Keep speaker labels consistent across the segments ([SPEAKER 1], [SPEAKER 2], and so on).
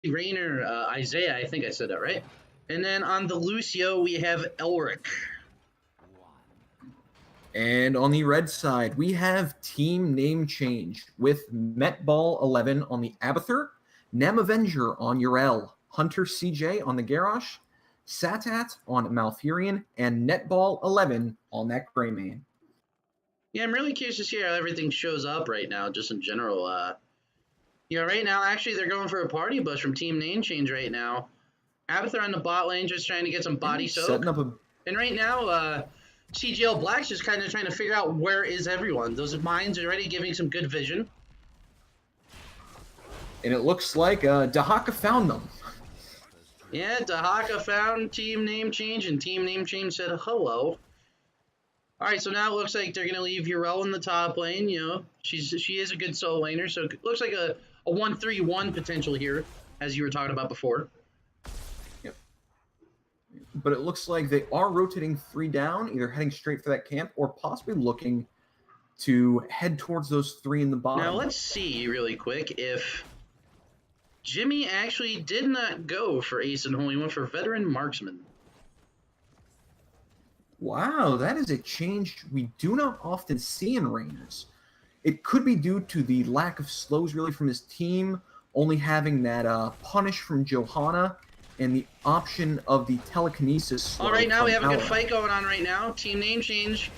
[SPEAKER 1] Rainer, Isaiah, I think I said that right. And then on the Lucio, we have Elric.
[SPEAKER 2] And on the red side, we have team name change with Metball 11 on the Abathur, Nam Avenger on Urel, Hunter CJ on the Garrosh, Satat on Malfurion, and Netball 11 on that Greymane.
[SPEAKER 1] Yeah, I'm really curious to see how everything shows up right now, just in general. Right now, actually, they're going for a party bush from Team Name Change right now. Abathur on the bot lane, just trying to get some body soak.
[SPEAKER 2] Setting up a...
[SPEAKER 1] And right now, CGL Black's just kind of trying to figure out where is everyone. Those mines are already giving some good vision.
[SPEAKER 2] And it looks like Dahaka found them.
[SPEAKER 1] Yeah, Dahaka found Team Name Change, and Team Name Change said hello. All right, so now it looks like they're going to leave Urel in the top lane. She is a good solo laner, so it looks like a 1-3-1 potential here, as you were talking about before.
[SPEAKER 2] Yep. But it looks like they are rotating 3 down, either heading straight for that camp or possibly looking to head towards those 3 in the bottom.
[SPEAKER 1] Now let's see really quick if Jimmy actually did not go for Ace and Holy, went for Veteran Marksman.
[SPEAKER 2] Wow, that is a change we do not often see in Rainers. It could be due to the lack of slows really from his team, only having that punish from Johanna and the option of the telekinesis slow.
[SPEAKER 1] All right, now we have a good
[SPEAKER 2] Alarak.
[SPEAKER 1] fight going on right now. Team name change.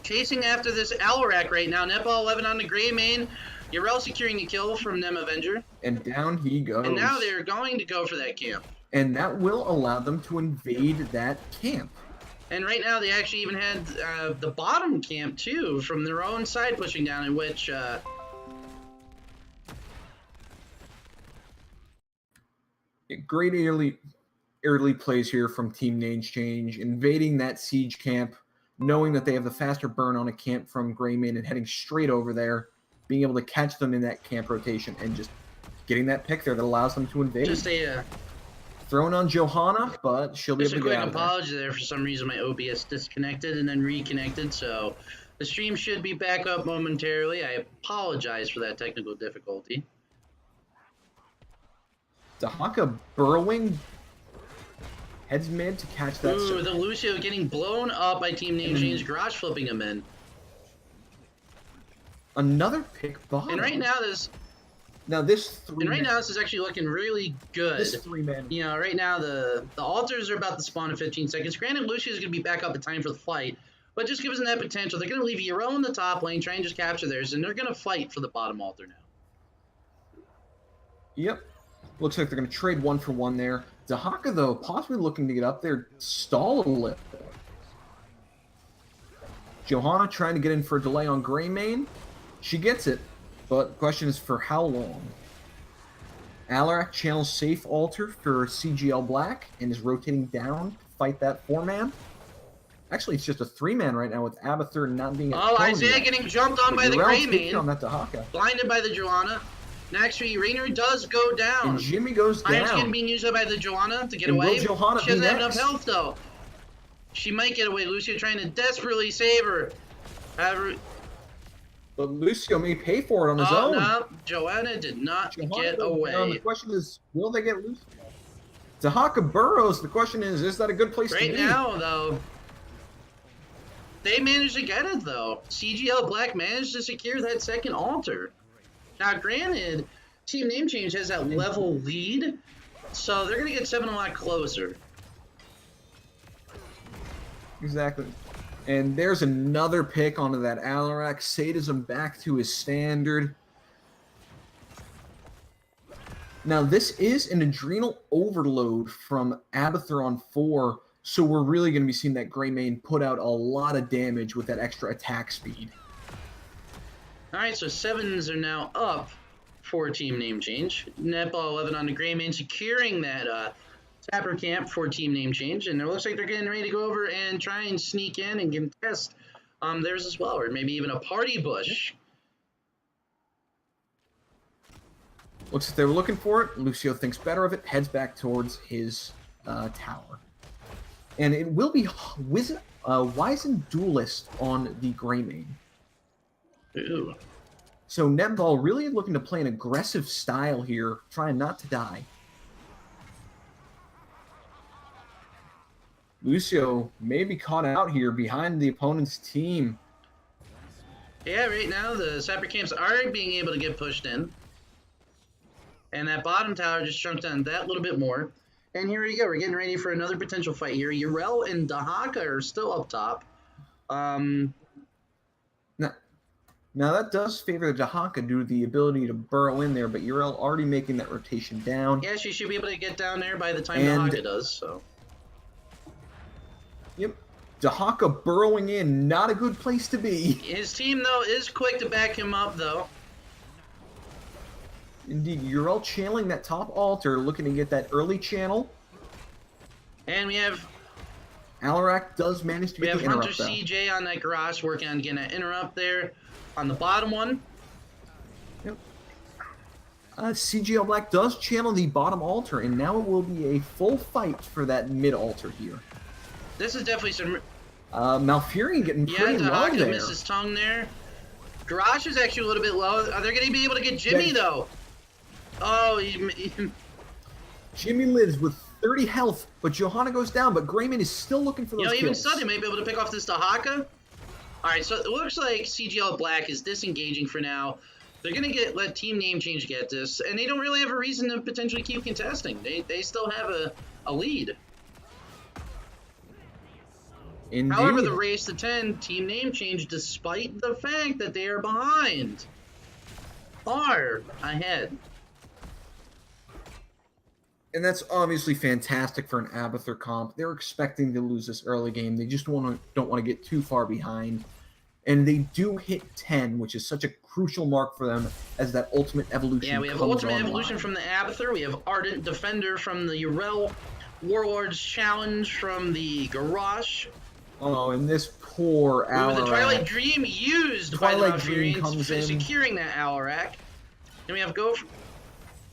[SPEAKER 1] Chasing after this Alarak right now. Netball 11 on the Greymane. Urel securing the kill from Nem Avenger.
[SPEAKER 2] And down he goes.
[SPEAKER 1] And now they're going to go for that camp.
[SPEAKER 2] And that will allow them to invade that camp.
[SPEAKER 1] And right now they actually even had the bottom camp too from their own side pushing down, in which
[SPEAKER 2] great early plays here from Team Name Change, invading that siege camp, knowing that they have the faster burn on a camp from Greymane and heading straight over there, being able to catch them in that camp rotation and just getting that pick there that allows them to invade.
[SPEAKER 1] Just a
[SPEAKER 2] thrown on Johanna, but she'll be able to get out of there.
[SPEAKER 1] Just a quick apology there. For some reason, my OBS disconnected and then reconnected, so the stream should be back up momentarily. I apologize for that technical difficulty.
[SPEAKER 2] Dahaka burrowing, heads mid to catch that.
[SPEAKER 1] Ooh, the Lucio getting blown up by Team Name Change, garage flipping him in.
[SPEAKER 2] Another pick bottom.
[SPEAKER 1] And right now this is actually looking really good.
[SPEAKER 2] This 3-man.
[SPEAKER 1] Right now the altars are about to spawn in 15 seconds. Granted, Lucio is going to be back up in time for the fight, but just gives them that potential. They're going to leave Urel in the top lane, try and just capture theirs, and they're going to fight for the bottom altar now.
[SPEAKER 2] Yep. Looks like they're going to trade 1 for 1 there. Dahaka, though, possibly looking to get up there, stall a little. Johanna trying to get in for a delay on Greymane. She gets it. But the question is for how long? Alarak channels safe altar for CGL Black and is rotating down to fight that 4-man. Actually, it's just a 3-man right now with Abathur not being.
[SPEAKER 1] Oh, Isaiah getting jumped on by the Greymane.
[SPEAKER 2] On that Dahaka.
[SPEAKER 1] Blinded by the Johanna. And actually, Rainer does go down.
[SPEAKER 2] And Jimmy goes down.
[SPEAKER 1] Iron Skin being used up by the Johanna to get
[SPEAKER 2] and
[SPEAKER 1] away.
[SPEAKER 2] Will Johanna
[SPEAKER 1] she doesn't have
[SPEAKER 2] next?
[SPEAKER 1] enough health though. She might get away. Lucio trying to desperately save her.
[SPEAKER 2] But Lucio may pay for it on his own.
[SPEAKER 1] No, Johanna did not get away.
[SPEAKER 2] The question is, will they get Lucio? Dahaka burrows. The question is that a good place to be?
[SPEAKER 1] Right now, though, they managed to get it, though. CGL Black managed to secure that second altar. Now, granted, Team Name Change has that level lead, so they're going to get 7 a lot closer.
[SPEAKER 2] Exactly. And there's another pick onto that Alarak. Sadism back to his standard. Now, this is an adrenal overload from Abathur on 4, so we're really going to be seeing that Greymane put out a lot of damage with that extra attack speed.
[SPEAKER 1] All right, so 7s are now up for Team Name Change. Netball 11 on the Greymane, securing that Tapper camp for Team Name Change, and it looks like they're getting ready to go over and try and sneak in and contest theirs as well, or maybe even a party bush.
[SPEAKER 2] Looks like they were looking for it. Lucio thinks better of it, heads back towards his tower. And it will be Wizened Duelist on the Greymane.
[SPEAKER 1] Ooh.
[SPEAKER 2] So Netball really looking to play an aggressive style here, trying not to die. Lucio may be caught out here behind the opponent's team.
[SPEAKER 1] Yeah, right now the Sapper Camps are being able to get pushed in. And that bottom tower just shrunk down that little bit more. And here we go. We're getting ready for another potential fight here. Urel and Dahaka are still up top.
[SPEAKER 2] Now that does favor the Dahaka due to the ability to burrow in there, but Urel already making that rotation down.
[SPEAKER 1] Yeah, she should be able to get down there by the time
[SPEAKER 2] And
[SPEAKER 1] Dahaka does. So.
[SPEAKER 2] Yep. Dahaka burrowing in, not a good place to be.
[SPEAKER 1] His team, though, is quick to back him up, though.
[SPEAKER 2] Indeed, Urel channeling that top altar, looking to get that early channel.
[SPEAKER 1] And we have
[SPEAKER 2] Alarak does manage to get the interrupt,
[SPEAKER 1] Hunter
[SPEAKER 2] though.
[SPEAKER 1] CJ on that garage working on getting that interrupt there on the bottom one.
[SPEAKER 2] Yep. CGL Black does channel the bottom altar, and now it will be a full fight for that mid altar here.
[SPEAKER 1] This is definitely some...
[SPEAKER 2] Malfurion getting pretty low
[SPEAKER 1] Dahaka
[SPEAKER 2] there.
[SPEAKER 1] misses tongue there. Garage is actually a little bit low. Are they going to be able to get Jimmy, though? Oh,
[SPEAKER 2] Jimmy lives with 30 health, but Johanna goes down, but Grayman is still looking for those kills.
[SPEAKER 1] Even so, they may be able to pick off this Dahaka. Alright, so it looks like CGL Black is disengaging for now. They're going to let Team Name Change get this, and they don't really have a reason to potentially keep contesting. They still have a lead.
[SPEAKER 2] Indeed.
[SPEAKER 1] However, the race to 10, Team Name Change, despite the fact that they are behind, far ahead.
[SPEAKER 2] And that's obviously fantastic for an Abathur comp. They're expecting to lose this early game. They just don't want to get too far behind. And they do hit 10, which is such a crucial mark for them as that Ultimate Evolution
[SPEAKER 1] Yeah, we have
[SPEAKER 2] comes
[SPEAKER 1] Ultimate
[SPEAKER 2] online.
[SPEAKER 1] Evolution from the Abathur. We have Ardent Defender from the Urel. Warlord's Challenge from the Garrosh.
[SPEAKER 2] Oh, and this poor Alarak.
[SPEAKER 1] The Twilight Dream used
[SPEAKER 2] Twilight
[SPEAKER 1] by the
[SPEAKER 2] Dream
[SPEAKER 1] Malfurions
[SPEAKER 2] comes in.
[SPEAKER 1] securing that Alarak. Then we have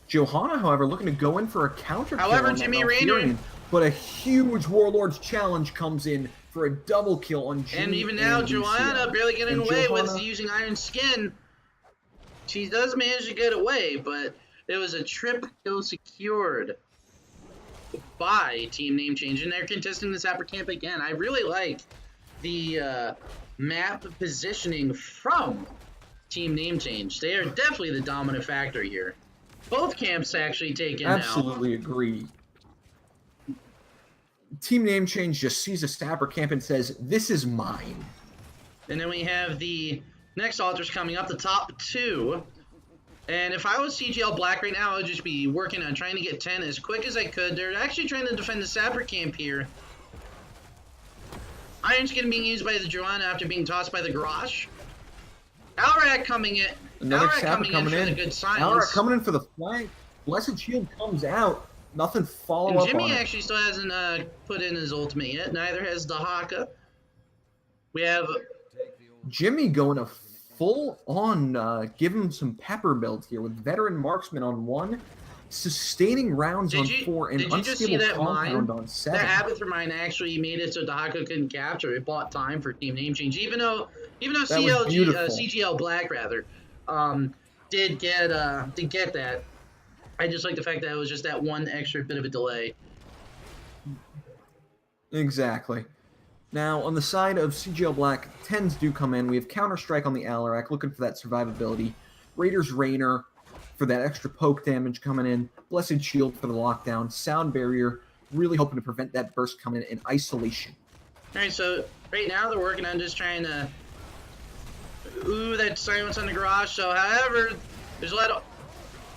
[SPEAKER 2] Johanna, however, looking to go in for a counter kill
[SPEAKER 1] However,
[SPEAKER 2] on that
[SPEAKER 1] Jimmy
[SPEAKER 2] Malfurion,
[SPEAKER 1] Raynor-
[SPEAKER 2] but a huge Warlord's Challenge comes in for a double kill on Jimmy.
[SPEAKER 1] And even now, Joanna
[SPEAKER 2] Lucio.
[SPEAKER 1] barely getting
[SPEAKER 2] And
[SPEAKER 1] away with
[SPEAKER 2] Johanna-
[SPEAKER 1] using Iron Skin. She does manage to get away, but it was a trip kill secured by Team Name Change, and they're contesting this Sapper Camp again. I really like the map positioning from Team Name Change. They are definitely the dominant factor here. Both camps actually taken now.
[SPEAKER 2] Absolutely agree. Team Name Change just sees a Sapper Camp and says, "This is mine."
[SPEAKER 1] And then we have the next altars coming up, the top two. And if I was CGL Black right now, I would just be working on trying to get 10 as quick as I could. They're actually trying to defend the Sapper Camp here. Iron Skin being used by the Joanna after being tossed by the Garrosh. Alarak coming in.
[SPEAKER 2] Another
[SPEAKER 1] Alarak
[SPEAKER 2] Sapper
[SPEAKER 1] coming in for the good
[SPEAKER 2] Alarak
[SPEAKER 1] silence.
[SPEAKER 2] coming in for the flank. Blessed Shield comes out. Nothing follow
[SPEAKER 1] And
[SPEAKER 2] up
[SPEAKER 1] Jimmy
[SPEAKER 2] on it.
[SPEAKER 1] actually still hasn't put in his ultimate yet. Neither has Dahaka. We have...
[SPEAKER 2] Jimmy going to full on give him some pepper build here with veteran marksman on 1, sustaining rounds on 4, and
[SPEAKER 1] did you just see
[SPEAKER 2] unstable
[SPEAKER 1] that mine?
[SPEAKER 2] compound on 7.
[SPEAKER 1] That Abathur mine actually made it so Dahaka couldn't capture it. Bought time for Team Name Change, even though CGL Black rather did get that. I just like the fact that it was just that one extra bit of a delay.
[SPEAKER 2] Exactly. Now, on the side of CGL Black, 10s do come in. We have Counter-Strike on the Alarak, looking for that survivability. Raiders Raynor for that extra poke damage coming in. Blessed Shield for the lockdown. Sound Barrier, really hoping to prevent that burst coming in. And Isolation.
[SPEAKER 1] Alright, so right now they're working on just trying to... Ooh, that silence on the Garrosh. So, however, there's a lot of...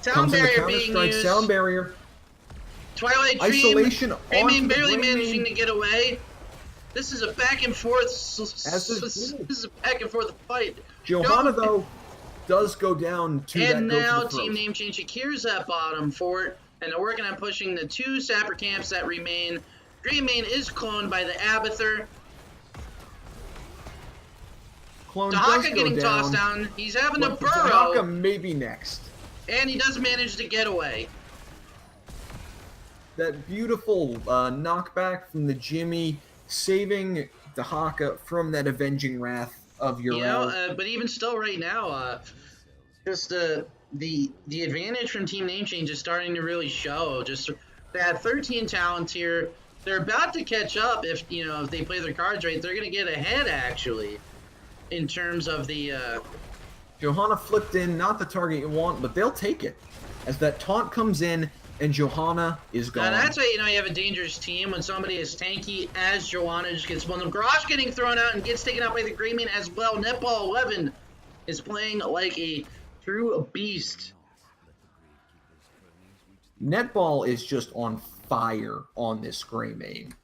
[SPEAKER 1] Sound Barrier being used.
[SPEAKER 2] Sound Barrier.
[SPEAKER 1] Twilight Dream.
[SPEAKER 2] Isolation
[SPEAKER 1] Grayman
[SPEAKER 2] onto the
[SPEAKER 1] barely
[SPEAKER 2] Grayman.
[SPEAKER 1] managing to get away. This is a back and forth.
[SPEAKER 2] As
[SPEAKER 1] This is a back and forth fight.
[SPEAKER 2] Johanna, though, does go down to that
[SPEAKER 1] And
[SPEAKER 2] go
[SPEAKER 1] now
[SPEAKER 2] to the
[SPEAKER 1] Team
[SPEAKER 2] throat.
[SPEAKER 1] Name Change secures that bottom fort, and they're working on pushing the 2 Sapper Camps that remain. Greymane is cloned by the Abathur.
[SPEAKER 2] Clone does
[SPEAKER 1] Dahaka
[SPEAKER 2] go
[SPEAKER 1] getting
[SPEAKER 2] down,
[SPEAKER 1] tossed down. He's having to
[SPEAKER 2] but
[SPEAKER 1] burrow,
[SPEAKER 2] Dahaka may be next.
[SPEAKER 1] and he does manage to get away.
[SPEAKER 2] That beautiful knockback from the Jimmy, saving Dahaka from that avenging wrath of Urel.
[SPEAKER 1] But even still right now, just the advantage from team name change is starting to really show. Just they have 13 talents here. They're about to catch up if if they play their cards right. They're gonna get ahead actually in terms of the.
[SPEAKER 2] Johanna flipped in, not the target you want, but they'll take it as that taunt comes in and Johanna is gone.
[SPEAKER 1] And that's why you have a dangerous team when somebody as tanky as Johanna just gets one. Garage getting thrown out and gets taken out by the Greymane as well. Netball 11 is playing like a true beast.
[SPEAKER 2] Netball is just on fire on this Greymane.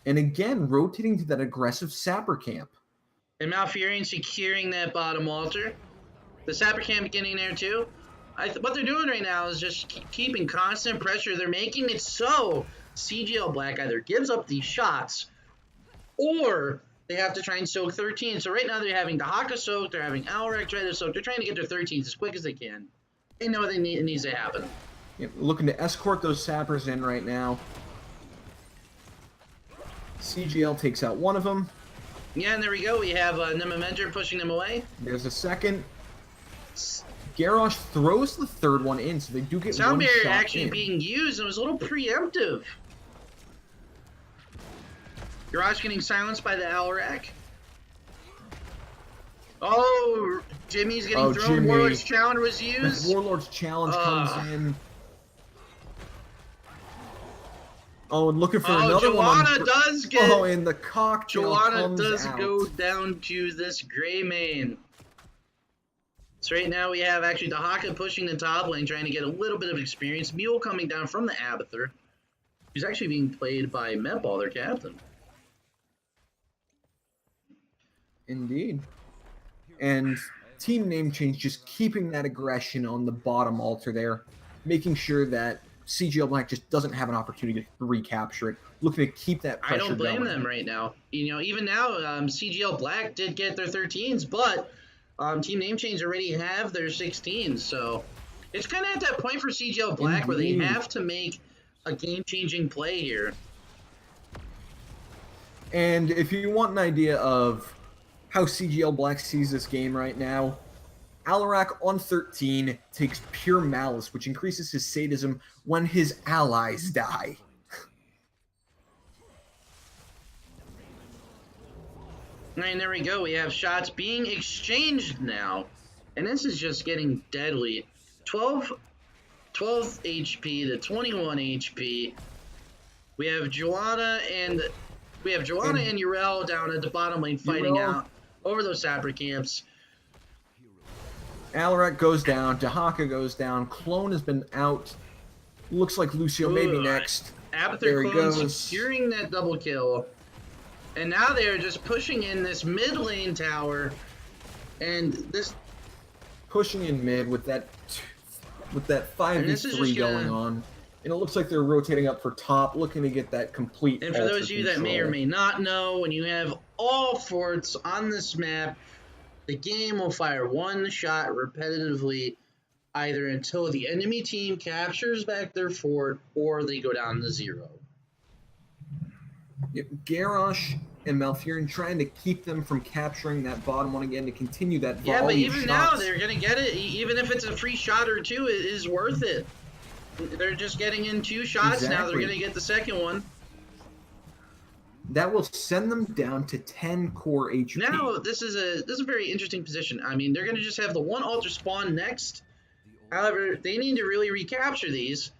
[SPEAKER 2] And again, rotating to that aggressive Sapper camp.
[SPEAKER 1] And Malfurion securing that bottom altar. The Sapper camp getting there too. What they're doing right now is just keeping constant pressure. They're making it so CGL Black either gives up these shots or they have to try and soak 13. So right now they're having Dahaka soak, they're having Alrek try to soak. They're trying to get their 13s as quick as they can. They know it needs to happen.
[SPEAKER 2] Yep, looking to escort those Sappers in right now. CGL takes out one of them.
[SPEAKER 1] Yeah, and there we go. We have Nemamendra pushing them away.
[SPEAKER 2] There's a second. Garrosh throws the third one in, so they do get
[SPEAKER 1] Sound
[SPEAKER 2] one
[SPEAKER 1] barrier
[SPEAKER 2] shot
[SPEAKER 1] actually
[SPEAKER 2] in.
[SPEAKER 1] being used, and it was a little preemptive. Garrosh getting silenced by the Alrek. Oh, Jimmy's getting thrown.
[SPEAKER 2] Jimmy.
[SPEAKER 1] Warlord's Challenge was used.
[SPEAKER 2] The Warlord's Challenge comes in. Oh, and looking for another one.
[SPEAKER 1] Joanna does get.
[SPEAKER 2] Oh, and the cocktail
[SPEAKER 1] Joanna
[SPEAKER 2] comes
[SPEAKER 1] does
[SPEAKER 2] out.
[SPEAKER 1] go down to this Greymane. So right now we have actually Dahaka pushing the top lane, trying to get a little bit of experience. Mule coming down from the Abathur. He's actually being played by Metball, their captain.
[SPEAKER 2] Indeed. And team name change, just keeping that aggression on the bottom altar there, making sure that CGL Black just doesn't have an opportunity to recapture it. Looking to keep that pressure
[SPEAKER 1] I don't blame
[SPEAKER 2] going.
[SPEAKER 1] them right now. Even now, CGL Black did get their 13s, but team name change already have their 16s. So it's kind of at that point for CGL Black where they have to make a game-changing play here.
[SPEAKER 2] And if you want an idea of how CGL Black sees this game right now, Alarak on 13 takes Pure Malice, which increases his sadism when his allies die.
[SPEAKER 1] And there we go. We have shots being exchanged now. And this is just getting deadly. 12 HP to 21 HP. We have Joanna and Urel down at the bottom lane fighting out over those Sapper camps.
[SPEAKER 2] Alarak goes down, Dahaka goes down, Clone has been out. Looks like Lucio may be next.
[SPEAKER 1] Abathur Clone securing that double kill. And now they're just pushing in this mid lane tower. And this
[SPEAKER 2] pushing in mid with that 5v3 going on. And it looks like they're rotating up for top, looking to get that complete.
[SPEAKER 1] And for those of you that may or may not know, when you have all forts on this map, the game will fire one shot repetitively, either until the enemy team captures back their fort or they go down to 0.
[SPEAKER 2] Yep, Garrosh and Malfurion trying to keep them from capturing that bottom one again to continue that volume.
[SPEAKER 1] Yeah, but even
[SPEAKER 2] shots.
[SPEAKER 1] now they're going to get it. Even if it's a free shot or two, it is worth it. They're just getting in 2 shots now. They're going to get the second one.
[SPEAKER 2] That will send them down to 10 core HP.
[SPEAKER 1] Now, this is a very interesting position. I mean, they're going to just have the one altar spawn next. However, they need to really recapture these.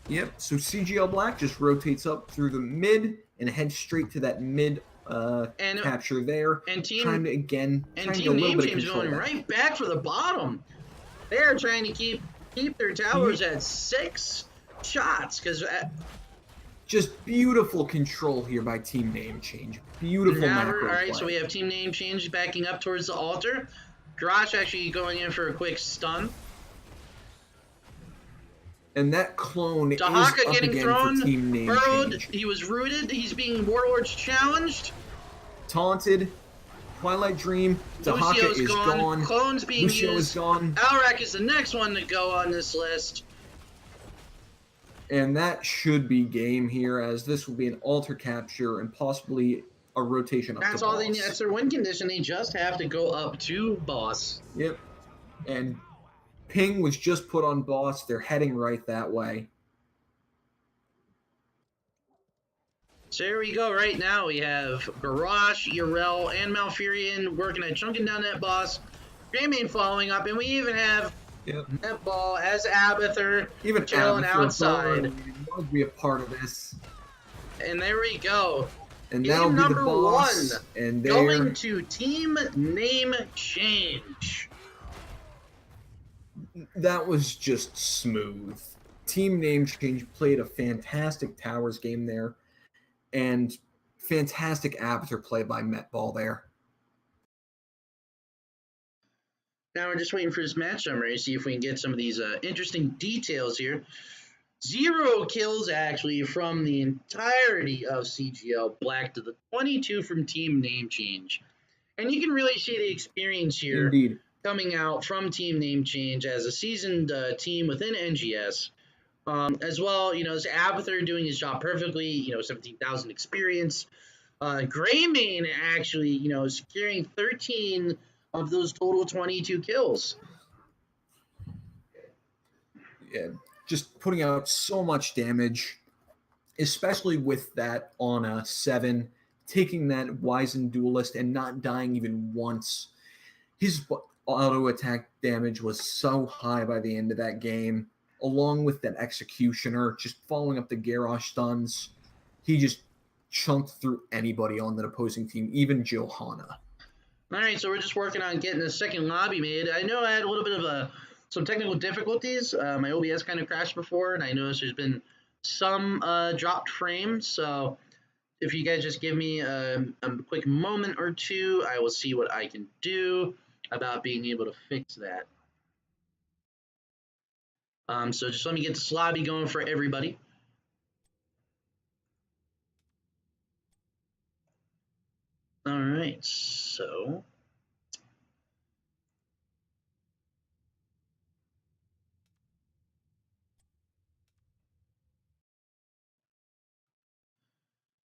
[SPEAKER 2] Yep, so CGL Black just rotates up through the mid and heads straight to that mid capture there.
[SPEAKER 1] And team
[SPEAKER 2] name
[SPEAKER 1] change going right back for the bottom. They are trying to keep their towers at 6 shots because
[SPEAKER 2] just beautiful control here by team name change. Beautiful macro
[SPEAKER 1] all right,
[SPEAKER 2] play.
[SPEAKER 1] so we have team name change backing up towards the altar. Garrosh actually going in for a quick stun.
[SPEAKER 2] And that clone
[SPEAKER 1] Dahaka
[SPEAKER 2] is up
[SPEAKER 1] getting
[SPEAKER 2] again
[SPEAKER 1] thrown,
[SPEAKER 2] for team name
[SPEAKER 1] burrowed.
[SPEAKER 2] change.
[SPEAKER 1] He was rooted. He's being Warlord's challenged.
[SPEAKER 2] Taunted. Twilight Dream. Dahaka
[SPEAKER 1] Lucio's
[SPEAKER 2] is gone.
[SPEAKER 1] Clone's being
[SPEAKER 2] Lucio
[SPEAKER 1] used.
[SPEAKER 2] is gone.
[SPEAKER 1] Alrak is the next one to go on this list.
[SPEAKER 2] And that should be game here, as this will be an altar capture and possibly a rotation up
[SPEAKER 1] That's
[SPEAKER 2] to
[SPEAKER 1] all they
[SPEAKER 2] boss.
[SPEAKER 1] need. That's their win condition. They just have to go up to boss.
[SPEAKER 2] Yep. And ping was just put on boss. They're heading right that way.
[SPEAKER 1] So here we go. Right now we have Garrosh, Urel, and Malfurion working at chunking down that boss. Greymane following up, and we even have Netball as Abathur
[SPEAKER 2] Even
[SPEAKER 1] chilling outside.
[SPEAKER 2] Want to be a part of this.
[SPEAKER 1] And there we go.
[SPEAKER 2] And that'll
[SPEAKER 1] Game
[SPEAKER 2] be the
[SPEAKER 1] number
[SPEAKER 2] boss.
[SPEAKER 1] 1.
[SPEAKER 2] And
[SPEAKER 1] Going to team name change.
[SPEAKER 2] That was just smooth. Team name change played a fantastic Towers game there. And fantastic Abathur play by Netball there.
[SPEAKER 1] Now we're just waiting for this match summary, see if we can get some of these interesting details here. 0 kills actually from the entirety of CGL Black to the 22 from team name change. And you can really see the experience here
[SPEAKER 2] Indeed.
[SPEAKER 1] coming out from team name change as a seasoned team within NGS. As well, this Abathur doing his job perfectly, 17,000 experience. Greymane actually, securing 13 of those total 22 kills.
[SPEAKER 2] Yeah, just putting out so much damage, especially with that on a 7, taking that Wizen Duelist and not dying even once. His auto attack damage was so high by the end of that game, along with that Executioner just following up the Garrosh stuns. He just chunked through anybody on that opposing team, even Johanna.
[SPEAKER 1] All right, so we're just working on getting a second lobby made. I know I had a little bit of some technical difficulties. My OBS kind of crashed before, and I noticed there's been some dropped frames. So if you guys just give me a quick moment or two, I will see what I can do about being able to fix that. So just let me get this lobby going for everybody. All right, so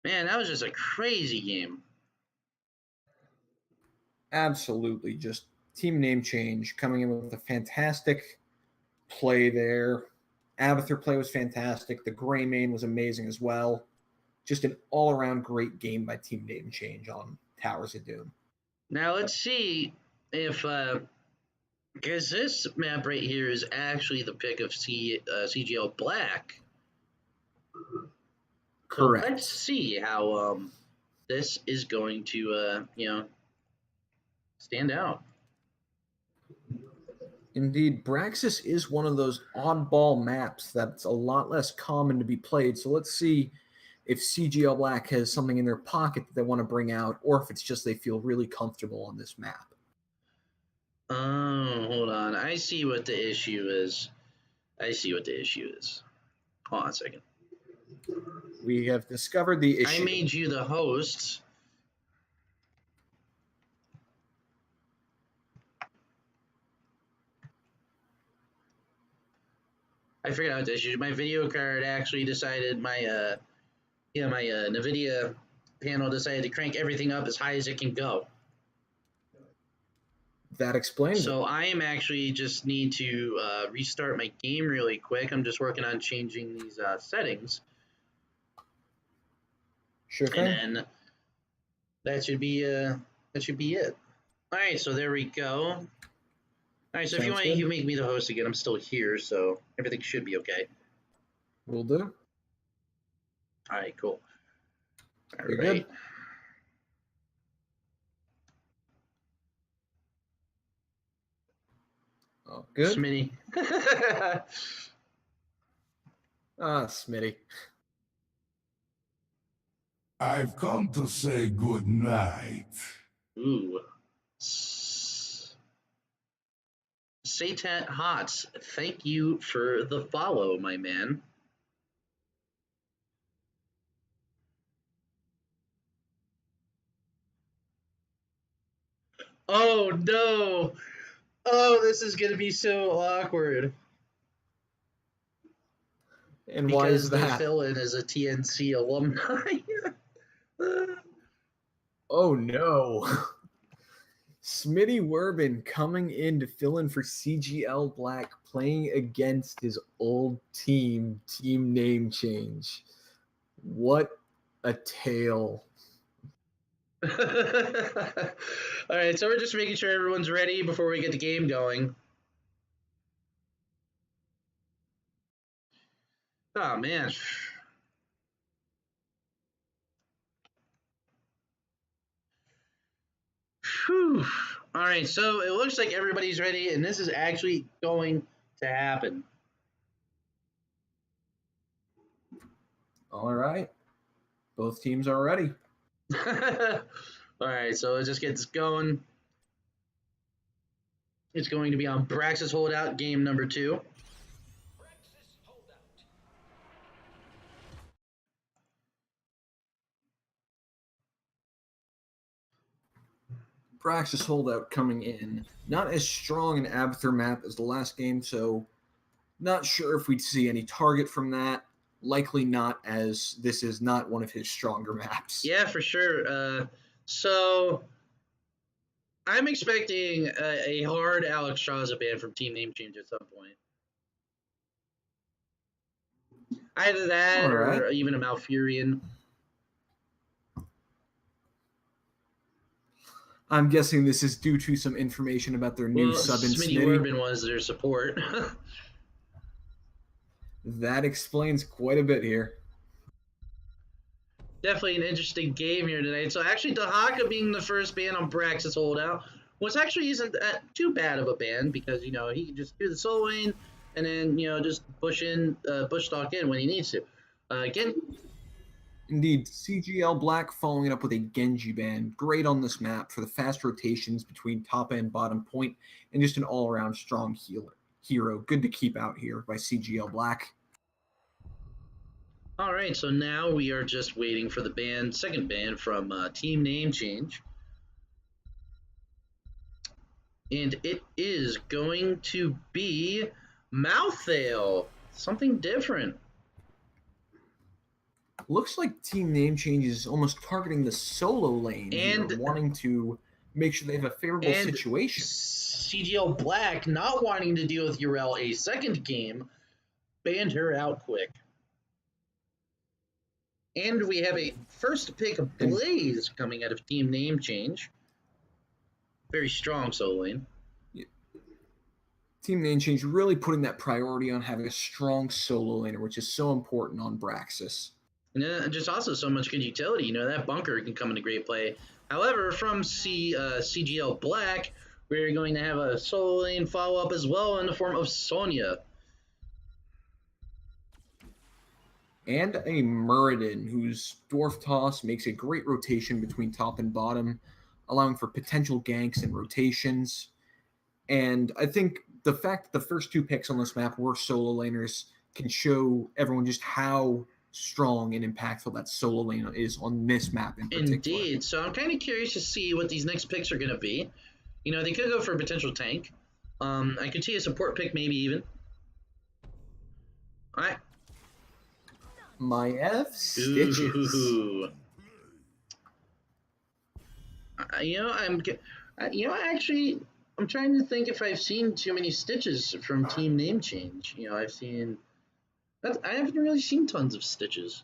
[SPEAKER 1] man, that was just a crazy game.
[SPEAKER 2] Absolutely, just team name change, coming in with a fantastic play there. Abathur play was fantastic. The Greymane was amazing as well. Just an all-around great game by Team Name Change on Towers of Doom.
[SPEAKER 1] Now let's see if because this map right here is actually the pick of CGL Black.
[SPEAKER 2] Correct.
[SPEAKER 1] So let's see how this is going to stand out.
[SPEAKER 2] Indeed, Braxis is one of those oddball maps that's a lot less common to be played. So let's see if CGL Black has something in their pocket that they want to bring out, or if it's just they feel really comfortable on this map.
[SPEAKER 1] Oh, hold on. I see what the issue is. Hold on a second.
[SPEAKER 2] We have discovered the issue.
[SPEAKER 1] I made you the host. I figured out the issue. My video card actually decided my NVIDIA panel decided to crank everything up as high as it can go.
[SPEAKER 2] That explains it.
[SPEAKER 1] So I am actually just need to restart my game really quick. I'm just working on changing these settings.
[SPEAKER 2] Sure thing.
[SPEAKER 1] And then that should be it. All right, so there we go. All right, so if you want, you can make me the host again. I'm still here, so everything should be okay.
[SPEAKER 2] Will do.
[SPEAKER 1] All right, cool. All
[SPEAKER 2] You're
[SPEAKER 1] right.
[SPEAKER 2] good. Oh, good.
[SPEAKER 1] Smitty.
[SPEAKER 2] Smitty.
[SPEAKER 3] I've come to say good night.
[SPEAKER 1] Ooh. Satan Hots, thank you for the follow, my man. Oh no! Oh, this is gonna be so awkward.
[SPEAKER 2] And why is that?
[SPEAKER 1] Because the fill-in is a TNC alumni.
[SPEAKER 2] Oh no. Smitty Werbin coming in to fill in for CGL Black, playing against his old team name change. What a tale.
[SPEAKER 1] All right, so we're just making sure everyone's ready before we get the game going. Oh man. Whew. All right, so it looks like everybody's ready, and this is actually going to happen.
[SPEAKER 2] All right. Both teams are ready.
[SPEAKER 1] All right, so let's just get this going. It's going to be on Braxis Holdout, game number 2.
[SPEAKER 2] Praxis Holdout coming in. Not as strong an Abathur map as the last game, so not sure if we'd see any target from that. Likely not, as this is not one of his stronger maps.
[SPEAKER 1] Yeah, for sure. So I'm expecting a hard Alex Straza ban from Team Name Change at some point. Either that
[SPEAKER 2] All right.
[SPEAKER 1] or even a Malfurion.
[SPEAKER 2] I'm guessing this is due to some information about their new sub in
[SPEAKER 1] Smitty
[SPEAKER 2] Smitty.
[SPEAKER 1] Urban was their support.
[SPEAKER 2] That explains quite a bit here.
[SPEAKER 1] Definitely an interesting game here tonight. So actually, Dahaka being the first ban on Braxis Holdout, which actually isn't too bad of a ban because he can just do the soul lane and then just bush stalk in when he needs to. Again,
[SPEAKER 2] Indeed, CGL Black following it up with a Genji ban. Great on this map for the fast rotations between top and bottom point, and just an all-around strong hero. Good to keep out here by CGL Black.
[SPEAKER 1] all right, so now we are just waiting for the second ban from Team Name Change. And it is going to be Malthael, something different.
[SPEAKER 2] Looks like team name change is almost targeting the solo lane
[SPEAKER 1] And
[SPEAKER 2] here, wanting to make sure they have a favorable situation.
[SPEAKER 1] CGL Black, not wanting to deal with Urel a second game, banned her out quick. And we have a first pick of Blaze coming out of Team Name Change. Very strong solo lane.
[SPEAKER 2] Team name change really putting that priority on having a strong solo laner, which is so important on Braxis.
[SPEAKER 1] And just also so much good utility. That bunker can come into great play. However, from CGL Black, we're going to have a solo lane follow-up as well in the form of Sonya.
[SPEAKER 2] And a Muradin, whose Dwarf Toss makes a great rotation between top and bottom, allowing for potential ganks and rotations. And I think the fact that the first two picks on this map were solo laners can show everyone just how strong and impactful that solo lane is on this map in particular.
[SPEAKER 1] Indeed. So I'm kind of curious to see what these next picks are going to be. They could go for a potential tank. I could see a support pick maybe even. All right.
[SPEAKER 2] My F Stitches.
[SPEAKER 1] Ooh. I'm trying to think if I've seen too many Stitches from Team Name Change. I haven't really seen tons of Stitches.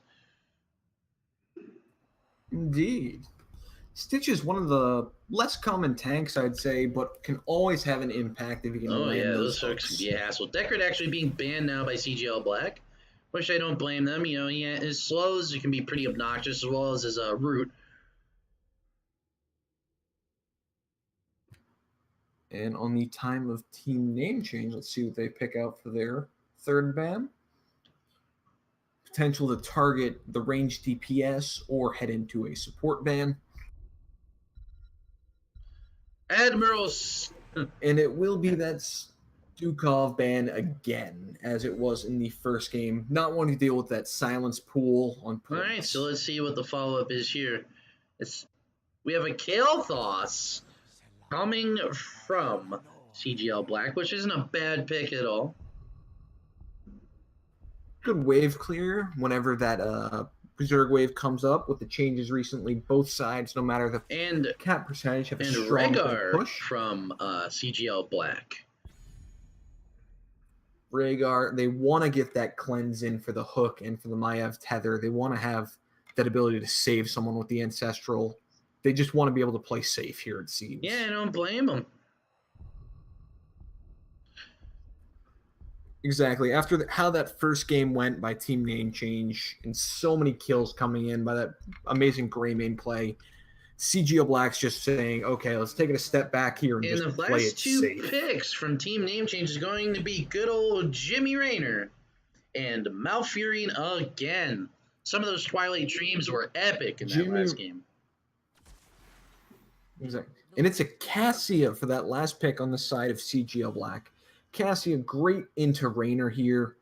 [SPEAKER 2] Indeed. Stitch is one of the less common tanks, I'd say, but can always have an impact if you can land those
[SPEAKER 1] folks can be a hassle. Deckard actually being banned now by CGL Black, which I don't blame them. His slows can be pretty obnoxious as well as his root.
[SPEAKER 2] And on the time of team name change, let's see what they pick out for their third ban. Potential to target the range DPS or head into a support ban.
[SPEAKER 1] Admirals.
[SPEAKER 2] And it will be that Stukov ban again, as it was in the first game. Not wanting to deal with that silence pool on points.
[SPEAKER 1] All right, so let's see what the follow-up is here. We have a Kael'thas coming from CGL Black, which isn't a bad pick at all.
[SPEAKER 2] Good wave clear whenever that Zerg wave comes up with the changes recently. Both sides, no matter the
[SPEAKER 1] And
[SPEAKER 2] cap percentage, have a
[SPEAKER 1] and
[SPEAKER 2] strong
[SPEAKER 1] Rhaegar
[SPEAKER 2] push.
[SPEAKER 1] from CGL Black.
[SPEAKER 2] Rhaegar, they want to get that cleanse in for the hook and for the Maiev tether. They want to have that ability to save someone with the Ancestral. They just want to be able to play safe here, it seems.
[SPEAKER 1] Yeah, I don't blame them.
[SPEAKER 2] Exactly. After how that first game went by team name change and so many kills coming in by that amazing Greymane play, CGL Black's just saying, okay, let's take it a step back here and just
[SPEAKER 1] The
[SPEAKER 2] play
[SPEAKER 1] last
[SPEAKER 2] it
[SPEAKER 1] two
[SPEAKER 2] safe.
[SPEAKER 1] picks from team name change is going to be good old Jimmy Rayner and Malfurion again. Some of those Twilight Dreams were epic in that last game.
[SPEAKER 2] Exactly. And it's a Cassia for that last pick on the side of CGL Black. Cassia, great into Rayner here.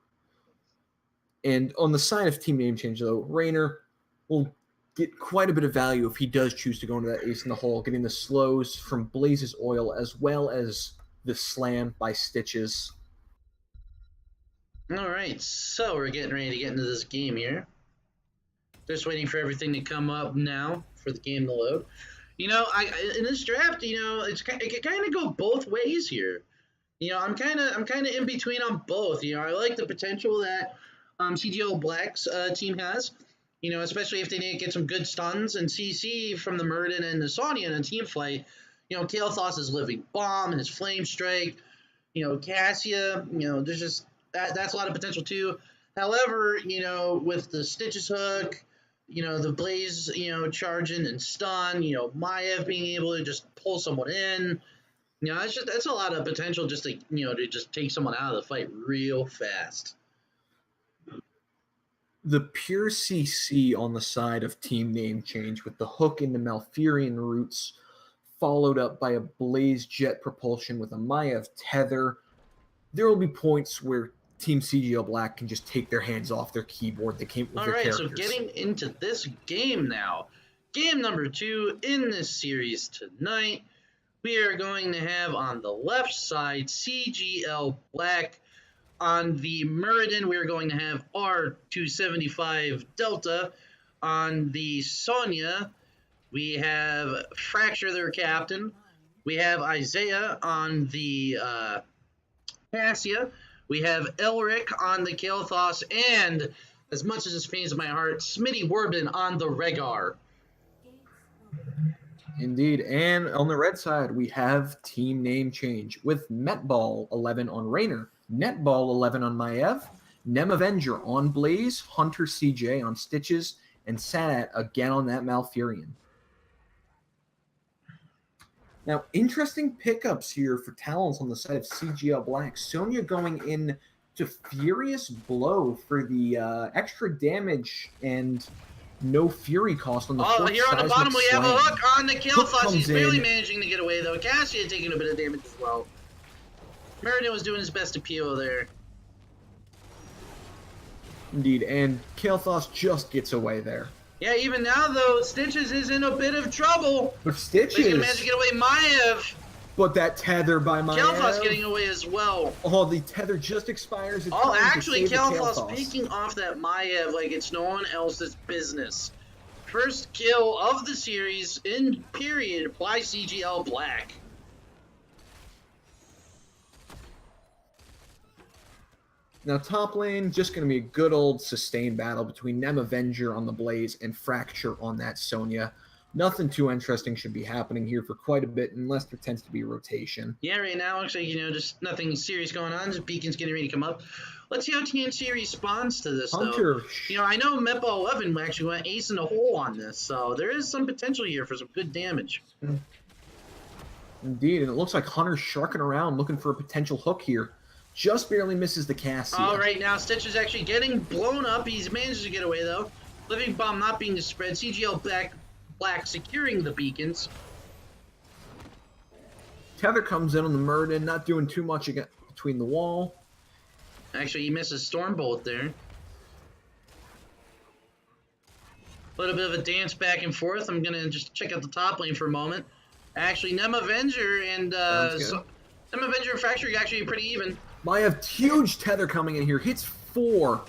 [SPEAKER 2] And on the side of team name change, though, Rayner will get quite a bit of value if he does choose to go into that ace in the hole, getting the slows from Blaze's Oil as well as the slam by Stitches.
[SPEAKER 1] All right, so we're getting ready to get into this game here. Just waiting for everything to come up now for the game to load. You know, in this draft, you know, it can kind of go both ways here. You know, I'm kind of in between on both. You know, I like the potential that CGL Black's team has. You know, especially if they need to get some good stuns and CC from the Murden and the Sonya in a team fight. You know, Kael'thas is living bomb and his flame strike. You know, Cassia. You know, there's just that's a lot of potential too. However, you know, with the Stitches hook, you know, the Blaze, you know, charging and stun, you know, Maiev being able to just pull someone in. You know, that's a lot of potential just to, you know, to just take someone out of the fight real fast.
[SPEAKER 2] The pure CC on the side of team name change with the hook into Malfurion roots, followed up by a Blaze jet propulsion with a Maiev tether. There will be points where Team CGL Black can just take their hands off their keyboard. They can't with their characters.
[SPEAKER 1] All right, so getting into this game now. Game number 2 in this series tonight. We are going to have on the left side CGL Black. On the Muradin, we are going to have R275 Delta. On the Sonya, we have Fracture, their captain. We have Isaiah on the Cassia. We have Elric on the Kael'thas. And, as much as this pains my heart, Smitty Warbin on the Rhaegar.
[SPEAKER 2] Indeed, and on the red side, we have team name change with Metball 11 on Rayner, Netball 11 on Maiev, Nem Avenger on Blaze, Hunter CJ on Stitches, and Sadat again on that Malfurion. Now, interesting pickups here for talents on the side of CGL Black. Sonya going in to Furious Blow for the extra damage and no fury cost on the fourth
[SPEAKER 1] here on the bottom we have a hook on the Kael'thas. He's barely managing to get away, though. Cassia taking a bit of damage as well. Meriden was doing his best to peel there.
[SPEAKER 2] Indeed, and Kael'thas just gets away there.
[SPEAKER 1] Yeah, even now, though, Stitches is in a bit of trouble.
[SPEAKER 2] But Stitches...
[SPEAKER 1] He's going to manage to get away Maiev.
[SPEAKER 2] But that tether by Maiev...
[SPEAKER 1] Kael'thas getting away as well.
[SPEAKER 2] Oh, the tether just expires.
[SPEAKER 1] Actually, Kael'thas picking off that Maiev like it's no one else's business. First kill of the series in period by CGL Black.
[SPEAKER 2] Now, top lane, just going to be a good old sustained battle between Nem Avenger on the Blaze and Fracture on that Sonya. Nothing too interesting should be happening here for quite a bit, unless there tends to be a rotation.
[SPEAKER 1] Yeah, right now, looks like, you know, just nothing serious going on. Just Beacon's getting ready to come up. Let's see how TNC responds to this, though. You know, I know Mepo 11 actually went ace in the hole on this, so there is some potential here for some good damage.
[SPEAKER 2] Indeed, and it looks like Hunter's sharking around looking for a potential hook here. Just barely misses the Cassia.
[SPEAKER 1] Oh, right now, Stitch is actually getting blown up. He's managed to get away, though. Living Bomb not being spread. CGL Black securing the beacons.
[SPEAKER 2] Tether comes in on the Muradin, not doing too much between the wall.
[SPEAKER 1] Actually, he misses Stormbolt there. A little bit of a dance back and forth. I'm going to just check out the top lane for a moment. Actually, Nem Avenger and Nem Avenger and Fracture actually pretty even.
[SPEAKER 2] Maiev, huge tether coming in here. Hits 4.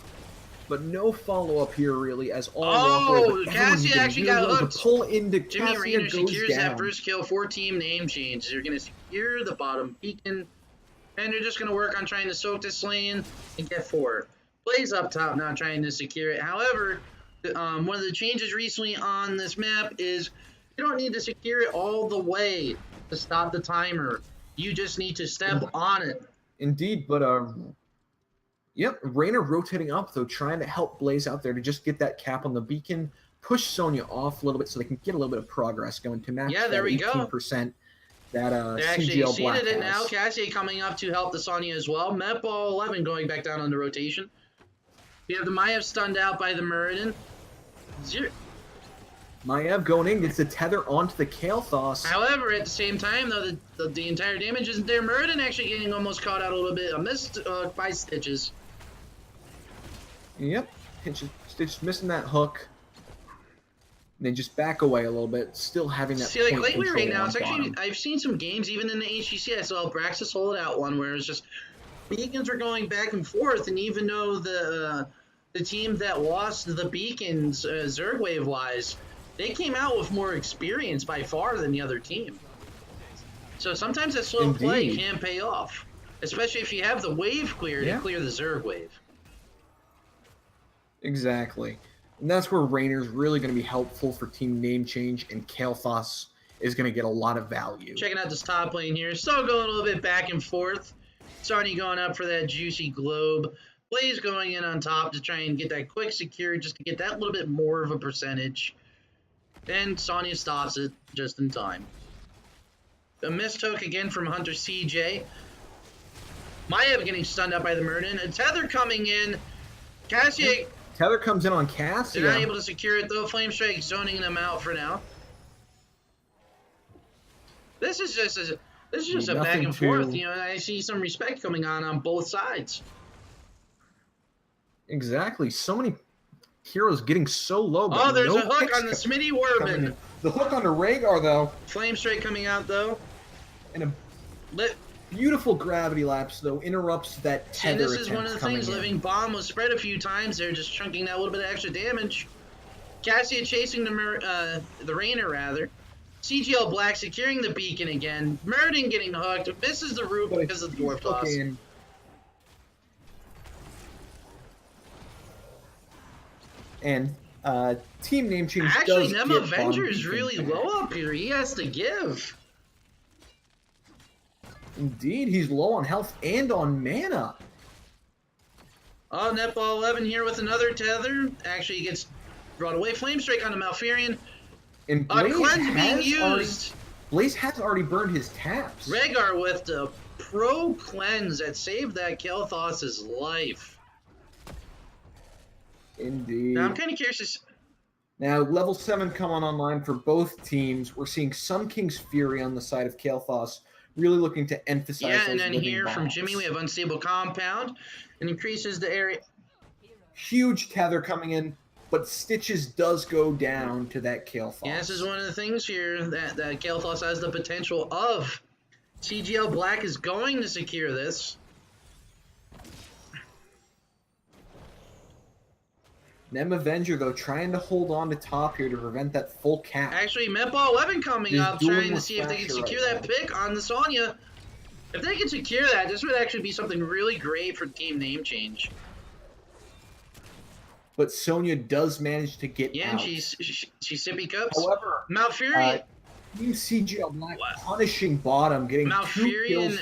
[SPEAKER 2] but no follow-up here really as all
[SPEAKER 1] Oh, Cassia actually got hooked.
[SPEAKER 2] To pull into
[SPEAKER 1] Jimmy
[SPEAKER 2] Cassia
[SPEAKER 1] Rainer
[SPEAKER 2] goes
[SPEAKER 1] secures
[SPEAKER 2] down.
[SPEAKER 1] that first kill for team name change. They're going to secure the bottom beacon, and they're just going to work on trying to soak this lane and get 4. Blaze up top now trying to secure it. However, one of the changes recently on this map is you don't need to secure it all the way to stop the timer. You just need to step on it.
[SPEAKER 2] Indeed, but yep, Rainer rotating up though, trying to help Blaze out there to just get that cap on the beacon, push Sonya off a little bit so they can get a little bit of progress going to match that 18% that
[SPEAKER 1] they actually
[SPEAKER 2] CGL Black
[SPEAKER 1] seeded it
[SPEAKER 2] has.
[SPEAKER 1] now. Cassie coming up to help the Sonya as well. Metball 11 going back down on the rotation. We have the Maiev stunned out by the Muradin.
[SPEAKER 2] Maiev going in, gets the tether onto the Kael'thas.
[SPEAKER 1] However, at the same time, though, the entire damage isn't there. Muradin actually getting almost caught out a little bit. Missed by Stitches.
[SPEAKER 2] Yep, Stitches missing that hook. And then just back away a little bit, still having that
[SPEAKER 1] See, like
[SPEAKER 2] point
[SPEAKER 1] lately
[SPEAKER 2] control
[SPEAKER 1] right now,
[SPEAKER 2] on
[SPEAKER 1] it's actually,
[SPEAKER 2] bottom.
[SPEAKER 1] I've seen some games, even in the HGC, I saw Braxis hold out one where it's just beacons were going back and forth, and even though the team that lost the beacons, Zergwave-wise, they came out with more experience by far than the other team. So sometimes that slow play can pay off, especially if you have the wave clear to clear the Zerg wave.
[SPEAKER 2] Exactly. And that's where Rainer's really going to be helpful for team name change, and Kael'thas is going to get a lot of value.
[SPEAKER 1] Checking out this top lane here. Still going a little bit back and forth. Sonny going up for that juicy globe. Blaze going in on top to try and get that quick secure just to get that little bit more of a percentage. Then Sonya stops it just in time. A missed hook again from Hunter CJ. Maiev getting stunned up by the Muradin. A tether coming in. Cassia.
[SPEAKER 2] Tether comes in on Cassia.
[SPEAKER 1] They're not able to secure it though. Flame Strike zoning them out for now. This is just a back and forth. You know, I see some respect coming on both sides.
[SPEAKER 2] Exactly. So many heroes getting so low.
[SPEAKER 1] Oh, there's a hook on the Smitty Warbin.
[SPEAKER 2] The hook on the Rhaegar though.
[SPEAKER 1] Flame Strike coming out though.
[SPEAKER 2] And a beautiful gravity lapse though interrupts that tether.
[SPEAKER 1] And this is one of the things. Living Bomb was spread a few times. They're just chunking that little bit of extra damage. Cassia chasing the Rainer rather. CGL Black securing the beacon again. Muradin getting hooked. Misses the root because of the dwarf toss.
[SPEAKER 2] And team name change.
[SPEAKER 1] Actually, Nem Avenger is really low up here. He has to give.
[SPEAKER 2] Indeed, he's low on health and on mana.
[SPEAKER 1] Oh, Netball 11 here with another tether. Actually, he gets brought away. Flame Strike on the Malfurion.
[SPEAKER 2] And Blaze
[SPEAKER 1] being used.
[SPEAKER 2] Blaze has already burned his taps.
[SPEAKER 1] Rhaegar with the pro cleanse that saved that Kael'thas' life.
[SPEAKER 2] Indeed.
[SPEAKER 1] Now, I'm kind of curious.
[SPEAKER 2] Now, level 7 coming online for both teams. We're seeing Sun King's Fury on the side of Kael'thas, really looking to emphasize those
[SPEAKER 1] and then here
[SPEAKER 2] bombs.
[SPEAKER 1] from Jimmy, we have Unstable Compound. It increases the area.
[SPEAKER 2] Huge tether coming in, but Stitches does go down to that Kael'thas.
[SPEAKER 1] Yeah, this is one of the things here that Kael'thas has the potential of. CGL Black is going to secure this.
[SPEAKER 2] Nem Avenger, though, trying to hold on to top here to prevent that full cap.
[SPEAKER 1] Actually, Metball 11 coming up, trying to see if they can secure that pick on the Sonya. If they can secure that, this would actually be something really great for team name change.
[SPEAKER 2] But Sonya does manage to get out.
[SPEAKER 1] And she's sippy cups.
[SPEAKER 2] However,
[SPEAKER 1] Malfurion.
[SPEAKER 2] Team CGL Black punishing bottom, getting
[SPEAKER 1] Malfurion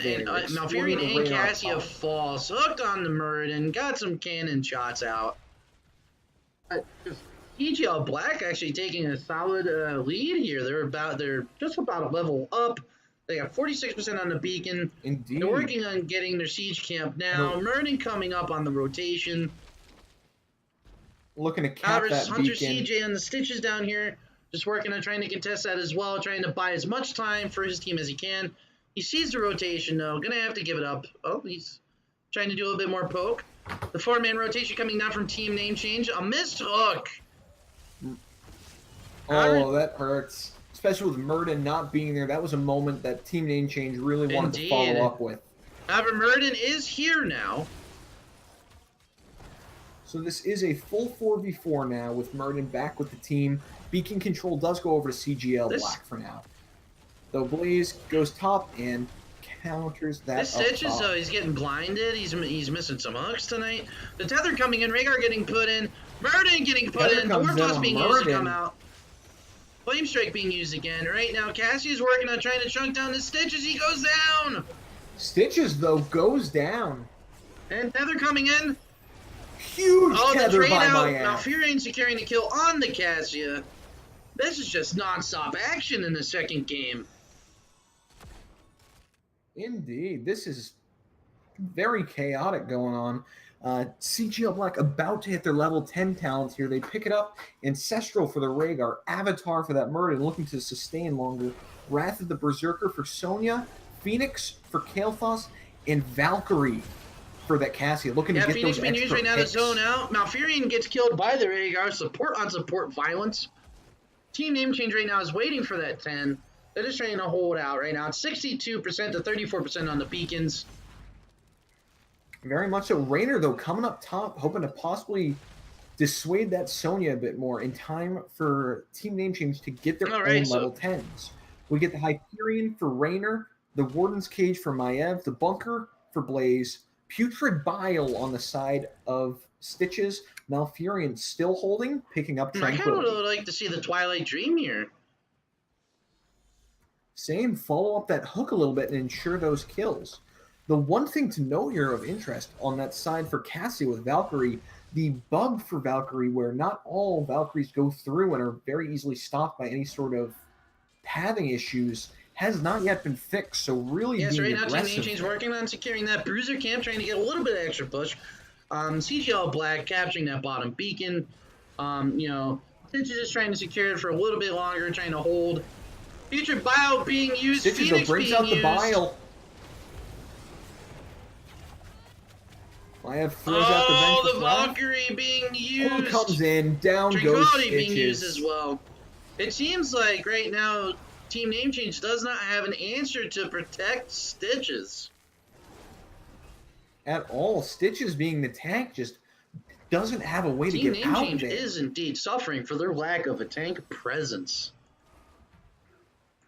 [SPEAKER 1] and Cassia falls. Hooked on the Muradin, got some cannon shots out. CGL Black actually taking a solid lead here. They're just about a level up. They got 46% on the beacon.
[SPEAKER 2] Indeed.
[SPEAKER 1] They're working on getting their siege camp now. Muradin coming up on the rotation.
[SPEAKER 2] Looking to cap that
[SPEAKER 1] Hunter
[SPEAKER 2] beacon.
[SPEAKER 1] CJ and the Stitches down here, just working on trying to contest that as well, trying to buy as much time for his team as he can. He sees the rotation though, gonna have to give it up. Oh, he's trying to do a little bit more poke. The 4-man rotation coming down from team name change. A missed hook.
[SPEAKER 2] Oh, that hurts. Especially with Muradin not being there. That was a moment that team name change really wanted to follow up with.
[SPEAKER 1] However, Muradin is here now.
[SPEAKER 2] So this is a full 4v4 now with Merton back with the team. Beacon control does go over to CGL Black for now. Though Blaze goes top and counters that
[SPEAKER 1] This
[SPEAKER 2] up
[SPEAKER 1] Stitches,
[SPEAKER 2] top.
[SPEAKER 1] though, he's getting blinded. He's missing some hooks tonight. The tether coming in, Rhaegar getting put in, Murden getting put
[SPEAKER 2] Tether
[SPEAKER 1] in,
[SPEAKER 2] comes
[SPEAKER 1] Dwarf
[SPEAKER 2] in
[SPEAKER 1] Toss
[SPEAKER 2] on
[SPEAKER 1] being used to come
[SPEAKER 2] Murden.
[SPEAKER 1] out. Flame Strike being used again. Right now, Cassie's working on trying to chunk down the Stitches. He goes down.
[SPEAKER 2] Stitches, though, goes down.
[SPEAKER 1] And tether coming in.
[SPEAKER 2] Huge
[SPEAKER 1] Oh, the
[SPEAKER 2] tether
[SPEAKER 1] trade
[SPEAKER 2] by
[SPEAKER 1] out.
[SPEAKER 2] Maiev.
[SPEAKER 1] Malfurion securing the kill on the Cassia. This is just non-stop action in the second game.
[SPEAKER 2] Indeed, this is very chaotic going on. CGL Black about to hit their level 10 talents here. They pick it up. Ancestral for the Rhaegar. Avatar for that Murden, looking to sustain longer. Wrath of the Berserker for Sonya. Phoenix for Kael'thas. And Valkyrie for that Cassia, looking to get
[SPEAKER 1] Phoenix
[SPEAKER 2] those
[SPEAKER 1] being
[SPEAKER 2] extra
[SPEAKER 1] used right now to
[SPEAKER 2] picks.
[SPEAKER 1] zone out. Malfurion gets killed by the Rhaegar. Support on support violence. Team name change right now is waiting for that 10. They're just trying to hold out right now. It's 62% to 34% on the beacons.
[SPEAKER 2] Very much so. Raynor, though, coming up top, hoping to possibly dissuade that Sonya a bit more in time for team name change to get their own level 10s. We get the Hyperion for Raynor, the Warden's Cage for Maiev, the Bunker for Blaze, Putrid Bile on the side of Stitches, Malfurion still holding, picking up Tranquility.
[SPEAKER 1] I kind of would like to see the Twilight Dream here.
[SPEAKER 2] Same, follow up that hook a little bit and ensure those kills. The one thing to note here of interest on that side for Cassia with Valkyrie, the bug for Valkyrie where not all Valkyries go through and are very easily stopped by any sort of pathing issues has not yet been fixed, so really being
[SPEAKER 1] right
[SPEAKER 2] aggressive.
[SPEAKER 1] now Team Name Change working on securing that Bruiser camp, trying to get a little bit of extra push. CGL Black capturing that bottom beacon. Stitches is trying to secure it for a little bit longer, trying to hold. Future Bile being used,
[SPEAKER 2] Stitches
[SPEAKER 1] Phoenix
[SPEAKER 2] brings
[SPEAKER 1] being
[SPEAKER 2] out the
[SPEAKER 1] used.
[SPEAKER 2] Bile. Maiev throws out the Vengeful
[SPEAKER 1] the
[SPEAKER 2] Flash.
[SPEAKER 1] Valkyrie being used.
[SPEAKER 2] Who comes in, down goes
[SPEAKER 1] Tranquility
[SPEAKER 2] Stitches.
[SPEAKER 1] being used as well. It seems like right now Team Name Change does not have an answer to protect Stitches.
[SPEAKER 2] At all. Stitches being the tank just doesn't have a way to
[SPEAKER 1] Team
[SPEAKER 2] get
[SPEAKER 1] Name
[SPEAKER 2] out
[SPEAKER 1] Change
[SPEAKER 2] there.
[SPEAKER 1] is indeed suffering for their lack of a tank presence.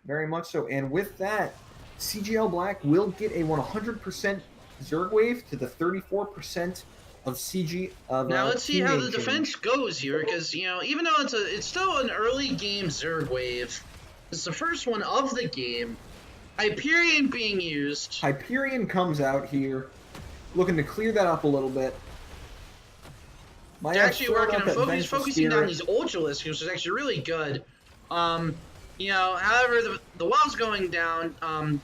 [SPEAKER 2] Very much so. And with that, CGL Black will get a 100% Zerg wave to the 34% of CG.
[SPEAKER 1] Now let's see
[SPEAKER 2] team
[SPEAKER 1] how
[SPEAKER 2] name
[SPEAKER 1] the
[SPEAKER 2] change.
[SPEAKER 1] defense goes here, because even though it's still an early game Zerg wave, it's the first one of the game. Hyperion being used.
[SPEAKER 2] Hyperion comes out here, looking to clear that up a little bit.
[SPEAKER 1] He's actually working on focusing down these Ultralisks, which is actually really good. However, the well's going down.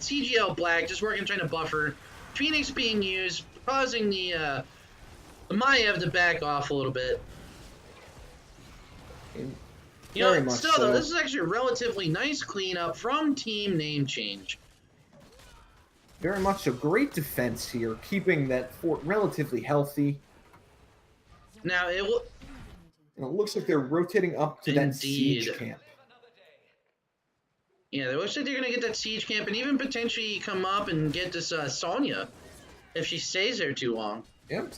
[SPEAKER 1] CGL Black just working, trying to buffer. Phoenix being used, causing the Maiev to back off a little bit. Though, this is actually a relatively nice cleanup from Team Name Change.
[SPEAKER 2] Very much so. Great defense here, keeping that fort relatively healthy.
[SPEAKER 1] Now,
[SPEAKER 2] And it looks like they're rotating up to that siege camp.
[SPEAKER 1] Yeah, it looks like they're going to get that siege camp and even potentially come up and get this Sonya if she stays there too long.
[SPEAKER 2] Yep,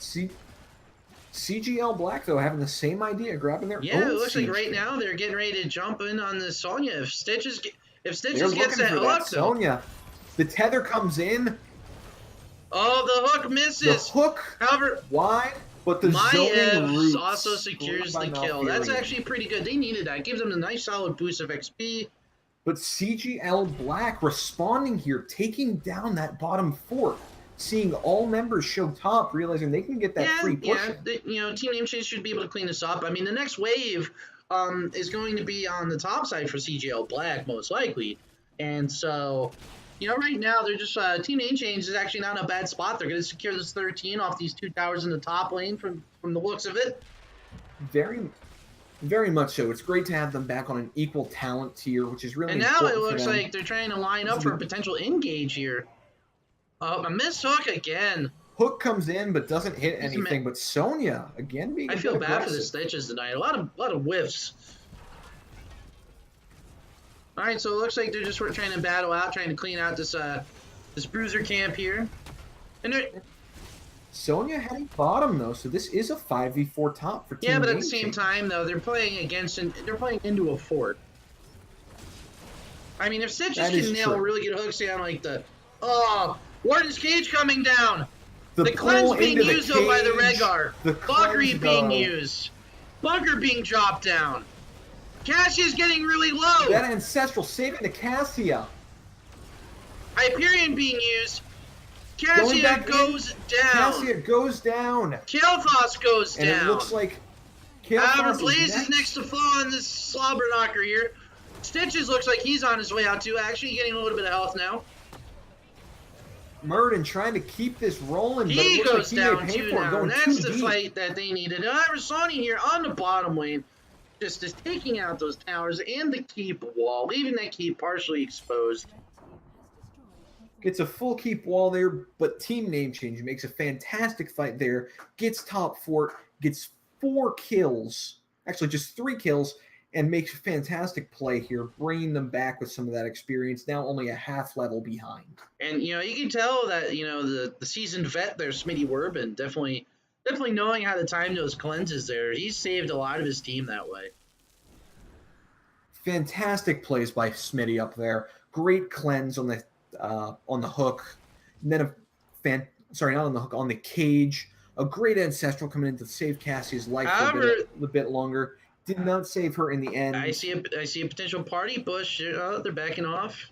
[SPEAKER 2] CGL Black, though, having the same idea, grabbing their own
[SPEAKER 1] it looks like right
[SPEAKER 2] camp.
[SPEAKER 1] now they're getting ready to jump in on the Sonya. If Stitches gets that
[SPEAKER 2] hook,
[SPEAKER 1] hook,
[SPEAKER 2] Sonya. The tether comes in.
[SPEAKER 1] Oh, the hook misses.
[SPEAKER 2] The hook,
[SPEAKER 1] however,
[SPEAKER 2] wide, but the zoning
[SPEAKER 1] Maiev
[SPEAKER 2] roots
[SPEAKER 1] also secures the kill.
[SPEAKER 2] Malfurion.
[SPEAKER 1] That's actually pretty good. They needed that. Gives them a nice solid boost of XP.
[SPEAKER 2] But CGL Black responding here, taking down that bottom fort, seeing all members show top, realizing they can get that free push.
[SPEAKER 1] Team Name Change should be able to clean this up. I mean, the next wave is going to be on the top side for CGL Black, most likely. And so, right now, they're just Team Name Change is actually not in a bad spot. They're going to secure this 13 off these 2 towers in the top lane from the looks of it.
[SPEAKER 2] Very much so. It's great to have them back on an equal talent tier, which is really important.
[SPEAKER 1] And now it looks like they're trying to line up for a potential engage here. Oh, a missed hook again.
[SPEAKER 2] Hook comes in but doesn't hit anything. But Sonya again being.
[SPEAKER 1] I feel bad for the Stitches tonight. A lot of whiffs. All right, so it looks like they're just trying to battle out, trying to clean out this Bruiser camp here. And
[SPEAKER 2] Sonya heading bottom though, so this is a 5v4 top for Team
[SPEAKER 1] Yeah, but at
[SPEAKER 2] Name
[SPEAKER 1] the same
[SPEAKER 2] Change.
[SPEAKER 1] time, though, they're playing into a fort. I mean, if Stitches
[SPEAKER 2] That
[SPEAKER 1] can
[SPEAKER 2] is
[SPEAKER 1] nail
[SPEAKER 2] true.
[SPEAKER 1] really good hooks down like Warden's Cage coming down. The
[SPEAKER 2] pull
[SPEAKER 1] cleanse being
[SPEAKER 2] into the
[SPEAKER 1] used though by the
[SPEAKER 2] cage,
[SPEAKER 1] Rhaegar.
[SPEAKER 2] the
[SPEAKER 1] Valkyrie
[SPEAKER 2] cleanse,
[SPEAKER 1] being
[SPEAKER 2] though.
[SPEAKER 1] used. Bunker being dropped down. Cassia's getting really low.
[SPEAKER 2] That Ancestral saving the Cassia.
[SPEAKER 1] Hyperion being used.
[SPEAKER 2] Going
[SPEAKER 1] Cassia
[SPEAKER 2] back
[SPEAKER 1] goes down.
[SPEAKER 2] Cassia goes down.
[SPEAKER 1] Kael'thas goes
[SPEAKER 2] And
[SPEAKER 1] down.
[SPEAKER 2] it looks like
[SPEAKER 1] Outer
[SPEAKER 2] Kael'thas
[SPEAKER 1] Blaze is next to fall on this slobber knocker here. Stitches looks like he's on his way out too. Actually getting a little bit of health now.
[SPEAKER 2] Murden trying to keep this rolling, but it
[SPEAKER 1] He
[SPEAKER 2] looks
[SPEAKER 1] goes
[SPEAKER 2] like he
[SPEAKER 1] down
[SPEAKER 2] may pay
[SPEAKER 1] too
[SPEAKER 2] for it,
[SPEAKER 1] now.
[SPEAKER 2] going
[SPEAKER 1] And that's
[SPEAKER 2] too
[SPEAKER 1] the
[SPEAKER 2] deep.
[SPEAKER 1] fight that they needed. Sonya here on the bottom lane. Just taking out those towers and the keep wall, leaving that keep partially exposed.
[SPEAKER 2] Gets a full keep wall there, but Team Name Change makes a fantastic fight there. Gets top fort, gets 4 kills, actually just 3 kills, and makes a fantastic play here, bringing them back with some of that experience. Now only a half level behind.
[SPEAKER 1] And you can tell that the seasoned vet there, Smitty Werbin, definitely knowing how to time those cleanses there. He's saved a lot of his team that way.
[SPEAKER 2] Fantastic plays by Smitty up there. Great cleanse on the hook. And then not on the hook, on the cage. A great Ancestral coming in to save Cassie's life
[SPEAKER 1] However,
[SPEAKER 2] for a bit longer. Did not save her in the end.
[SPEAKER 1] I see a potential party push. They're backing off.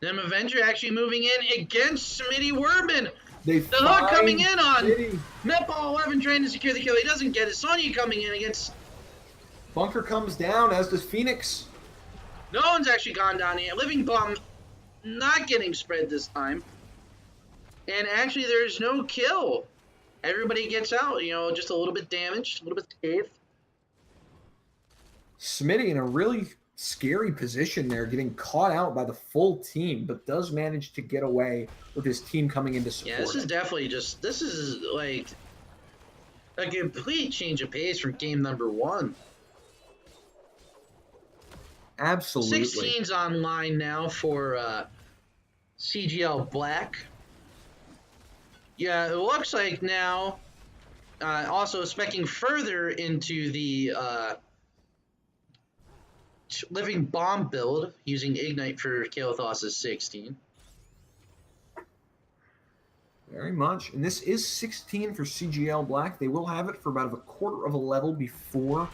[SPEAKER 1] Them Avenger actually moving in against Smitty Werbin. The hook coming in on Netball 11 trying to secure the kill. He doesn't get it. Sonya coming in against...
[SPEAKER 2] Bunker comes down, as does Phoenix.
[SPEAKER 1] No one's actually gone down yet. Living Bomb not getting spread this time. And actually there's no kill. Everybody gets out, just a little bit damaged, a little bit scathed.
[SPEAKER 2] Smitty in a really scary position there, getting caught out by the full team, but does manage to get away with his team coming into support.
[SPEAKER 1] Yeah, this is definitely this is like a complete change of pace from game number 1.
[SPEAKER 2] Absolutely.
[SPEAKER 1] 16's online now for CGL Black. Yeah, it looks like now, also speccing further into the Living Bomb build, using Ignite for Kael'thas' 16.
[SPEAKER 2] Very much. And this is 16 for CGL Black. They will have it for about a quarter of a level before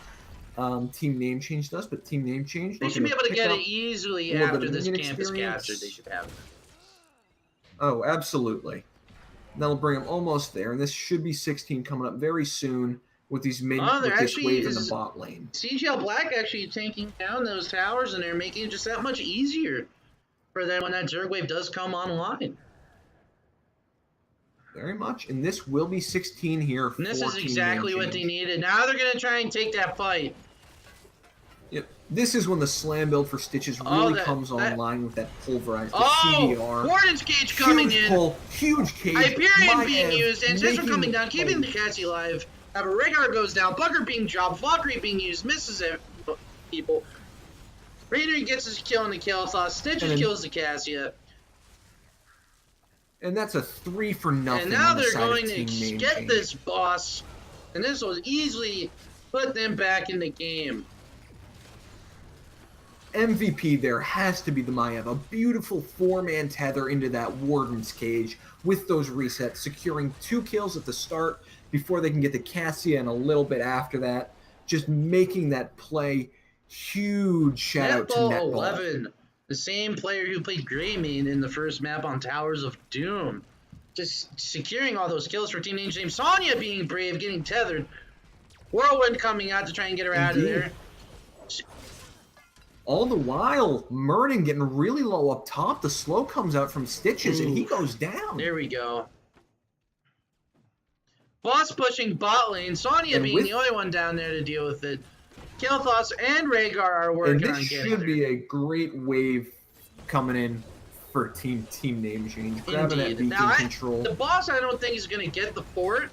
[SPEAKER 2] Team Name Change does, but Team Name Change...
[SPEAKER 1] They should be able to get it easily after this camp is captured. They should have it.
[SPEAKER 2] Oh, absolutely. That'll bring them almost there, and this should be 16 coming up very soon with these minions, with this wave in the bot lane.
[SPEAKER 1] CGL Black actually tanking down those towers, and they're making it just that much easier for them when that Zerg wave does come online.
[SPEAKER 2] Very much, and this will be 16 here.
[SPEAKER 1] And this is exactly what they needed. Now they're going to try and take that fight.
[SPEAKER 2] Yep. This is when the slam build for Stitches really comes online with that pulverized CDR.
[SPEAKER 1] Warden's Cage coming in.
[SPEAKER 2] Huge cage.
[SPEAKER 1] Hyperion being used, and Ancestral coming down, keeping the Cassie alive. Rhaegar goes down, Bunker being dropped, Valkyrie being used, misses it, people. Raider gets his kill on the Kael'thas, Stitches kills the Cassia.
[SPEAKER 2] And that's a 3 for nothing.
[SPEAKER 1] And now they're going to get this boss, and this will easily put them back in the game.
[SPEAKER 2] MVP there has to be the Maiev. A beautiful 4-man tether into that Warden's Cage with those resets, securing 2 kills at the start before they can get the Cassia and a little bit after that. Just making that play huge. Shout out to Netball
[SPEAKER 1] 11, the same player who played Greymane in the first map on Towers of Doom. Just securing all those kills for Team Name Change. Sonya being brave, getting tethered. Whirlwind coming out to try and get her out of there.
[SPEAKER 2] All the while, Murden getting really low up top. The slow comes out from Stitches, and he goes down.
[SPEAKER 1] There we go. Boss pushing bot lane. Sonya being the only one down there to deal with it. Kael'thas and Rhaegar are working on getting there.
[SPEAKER 2] This should be a great wave coming in for Team Name Change. Grabbing that beacon control.
[SPEAKER 1] The boss, I don't think is going to get the fort,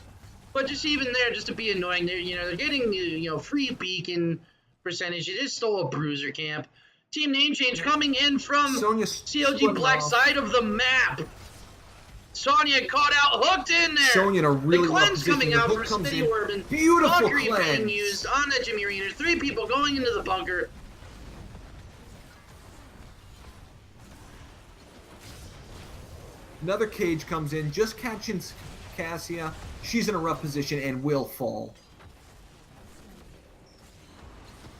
[SPEAKER 1] but just even there, just to be annoying, they're getting free beacon percentage. It is still a bruiser camp. Team Name Change coming in from CLG Black side of the map. Sonya caught out, hooked in there.
[SPEAKER 2] Sonya in a really
[SPEAKER 1] the
[SPEAKER 2] rough
[SPEAKER 1] cleanse
[SPEAKER 2] position.
[SPEAKER 1] coming
[SPEAKER 2] The
[SPEAKER 1] out
[SPEAKER 2] hook
[SPEAKER 1] for
[SPEAKER 2] comes
[SPEAKER 1] Smitty
[SPEAKER 2] in.
[SPEAKER 1] Urban.
[SPEAKER 2] Beautiful
[SPEAKER 1] Valkyrie
[SPEAKER 2] cleanse.
[SPEAKER 1] being used on that Jimmy Rainer. 3 people going into the bunker.
[SPEAKER 2] Another cage comes in, just catches Cassia. She's in a rough position and will fall.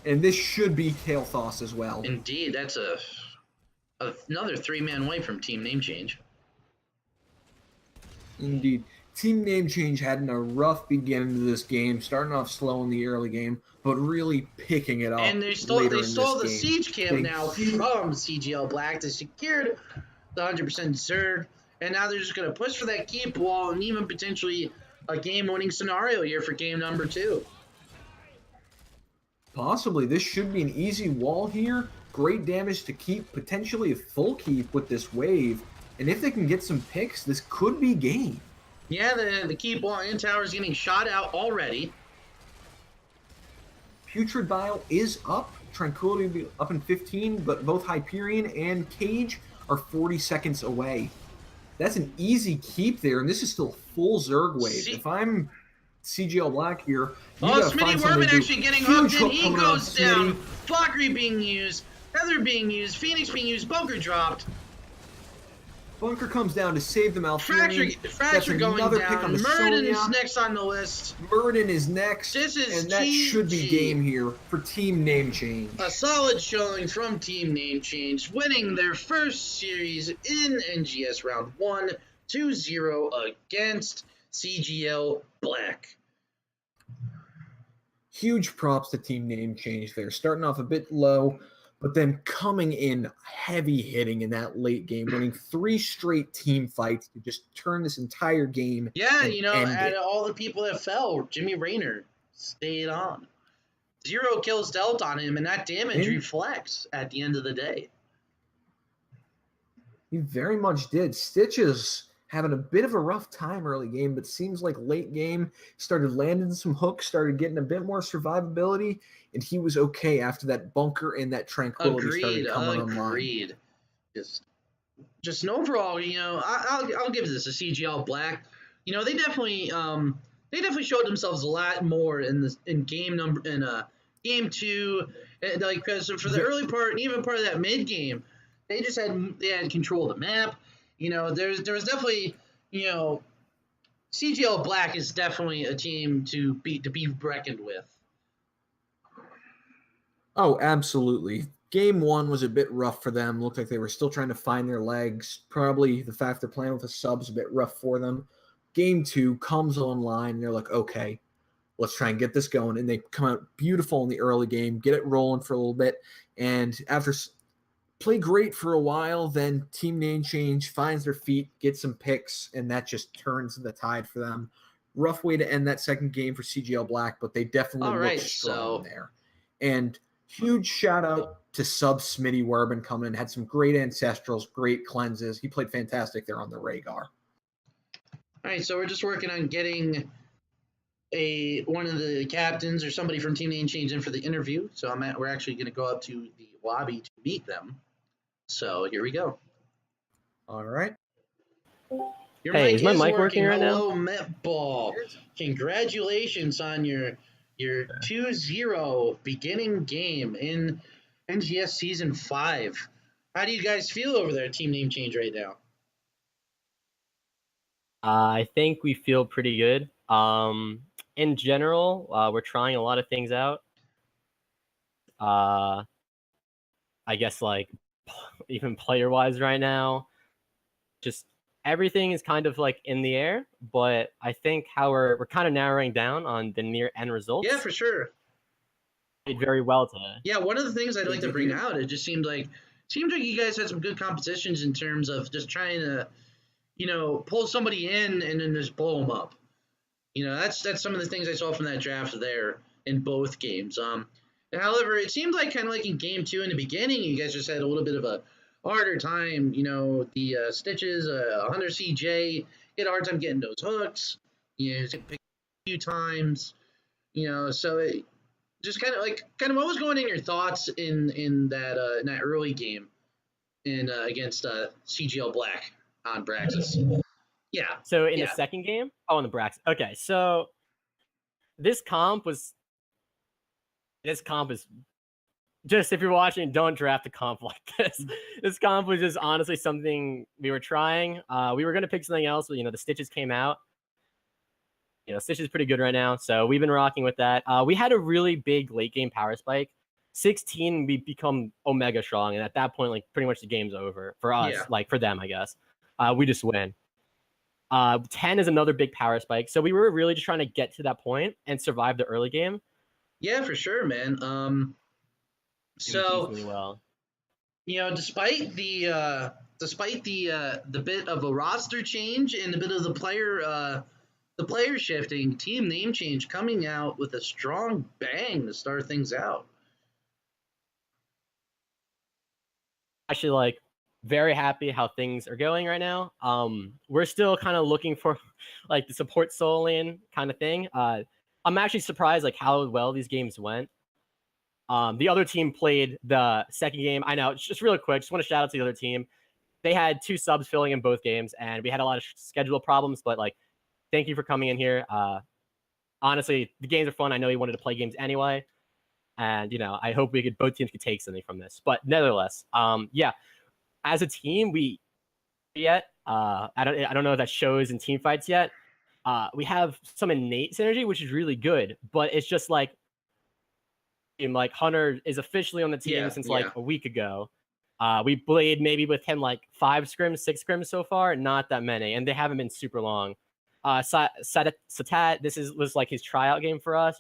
[SPEAKER 2] And this should be Kael'thas as well.
[SPEAKER 1] Indeed, that's another 3-man wipe from Team Name Change.
[SPEAKER 2] Indeed. Team Name Change had a rough beginning to this game, starting off slow in the early game, but really picking it up
[SPEAKER 1] And they stole
[SPEAKER 2] later
[SPEAKER 1] the
[SPEAKER 2] in this game.
[SPEAKER 1] siege camp now from CGL Black. They secured the 100% Zerg, and now they're just going to push for that keep wall and even potentially a game-winning scenario here for game number 2.
[SPEAKER 2] Possibly. This should be an easy wall here. Great damage to keep, potentially a full keep with this wave. And if they can get some picks, this could be game.
[SPEAKER 1] Yeah, the keep wall and tower is getting shot out already.
[SPEAKER 2] Putrid Bile is up. Tranquility will be up in 15, but both Hyperion and Cage are 40 seconds away. That's an easy keep there, and this is still full Zerg wave. If I'm CGL Black here,
[SPEAKER 1] Smitty Werman actually getting hooked in. He goes down. Valkyrie being used. Heather being used. Phoenix being used. Bunker dropped.
[SPEAKER 2] Bunker comes down to save the Malfurion.
[SPEAKER 1] Fracture going down. Murden is next on the list.
[SPEAKER 2] Murden is next. And that should be game here for Team Name Change.
[SPEAKER 1] A solid showing from Team Name Change, winning their first series in NGS Round 1, 2-0 against CGL Black.
[SPEAKER 2] Huge props to Team Name Change there. Starting off a bit low, but then coming in heavy hitting in that late game, winning 3 straight team fights to just turn this entire game.
[SPEAKER 1] Yeah, out of all the people that fell, Jimmy Raynor stayed on. 0 kills dealt on him, and that damage reflects at the end of the day.
[SPEAKER 2] He very much did. Stitches having a bit of a rough time early game, but seems like late game started landing some hooks, started getting a bit more survivability, and he was okay after that bunker and that tranquility started coming online.
[SPEAKER 1] Agreed. Just an overall, I'll give this a CGL Black. They definitely showed themselves a lot more in game 2, because for the early part and even part of that mid game, they had control of the map. There was definitely, CGL Black is definitely a team to be reckoned with.
[SPEAKER 2] Oh, absolutely. Game 1 was a bit rough for them. Looked like they were still trying to find their legs. Probably the fact they're playing with the subs a bit rough for them. Game 2 comes online, and they're like, okay, let's try and get this going. And they come out beautiful in the early game, get it rolling for a little bit, and after play great for a while, then Team Name Change finds their feet, gets some picks, and that just turns the tide for them. Rough way to end that second game for CGL Black, but they definitely looked strong there. And huge shout out to sub Smitty Werben coming in, had some great ancestrals, great cleanses. He played fantastic there on the Rhaegar.
[SPEAKER 1] All right, so we're just working on getting one of the captains or somebody from Team Name Change in for the interview. So we're actually going to go up to the lobby to meet them. So here we go.
[SPEAKER 2] All right.
[SPEAKER 1] Is my mic working right now? Hello, Metball. Congratulations on your 2-0 beginning game in NGS Season 5. How do you guys feel over there, Team Name Change, right now?
[SPEAKER 4] I think we feel pretty good. In general, we're trying a lot of things out. I guess even player-wise right now, just everything is kind of in the air, but I think how we're kind of narrowing down on the near end results.
[SPEAKER 1] Yeah, for sure.
[SPEAKER 4] Did very well today.
[SPEAKER 1] Yeah, one of the things I'd like to bring out, it just seemed like you guys had some good competitions in terms of just trying to, pull somebody in and then just blow them up. That's some of the things I saw from that draft there in both games. However, it seemed like kind of like in game 2 in the beginning, you guys just had a little bit of a harder time. The Stitches, Hunter CJ, had a hard time getting those hooks. Pick a few times. So it just kind of what was going in your thoughts in that early game against CGL Black on Braxis? Yeah.
[SPEAKER 4] So in the
[SPEAKER 1] Yeah.
[SPEAKER 4] second game, in the Brax. Okay, so this comp is just, if you're watching, don't draft a comp like this. This comp was just honestly something we were trying. We were gonna pick something else, but the Stitches came out. Stitch is pretty good right now, so we've been rocking with that. We had a really big late game power spike. 16, we become Omega strong, and at that point, like, pretty much the game's over for us.
[SPEAKER 1] Yeah.
[SPEAKER 4] Like, for them, I guess. We just win. 10 is another big power spike, so we were really just trying to get to that point and survive the early game.
[SPEAKER 1] Yeah, for sure, man. So
[SPEAKER 4] Decently well.
[SPEAKER 1] despite the bit of a roster change and a bit of the player shifting, team name change coming out with a strong bang to start things out.
[SPEAKER 4] Actually, like, very happy how things are going right now. We're still kind of looking for like the support soul lane kind of thing. I'm actually surprised like how well these games went. The other team played the second game. I know, just really quick, just want to shout out to the other team. They had 2 subs filling in both games, and we had a lot of schedule problems, but like, thank you for coming in here. Honestly, the games are fun. I know you wanted to play games anyway. And I hope both teams could take something from this. But nevertheless, yeah, as a team, we yet. I don't know if that shows in team fights yet. We have some innate synergy, which is really good, but it's just like Hunter is officially on the team since like a week ago. We played maybe with him like 5 scrims, 6 scrims so far, not that many, and they haven't been super long. Satat, this was like his tryout game for us.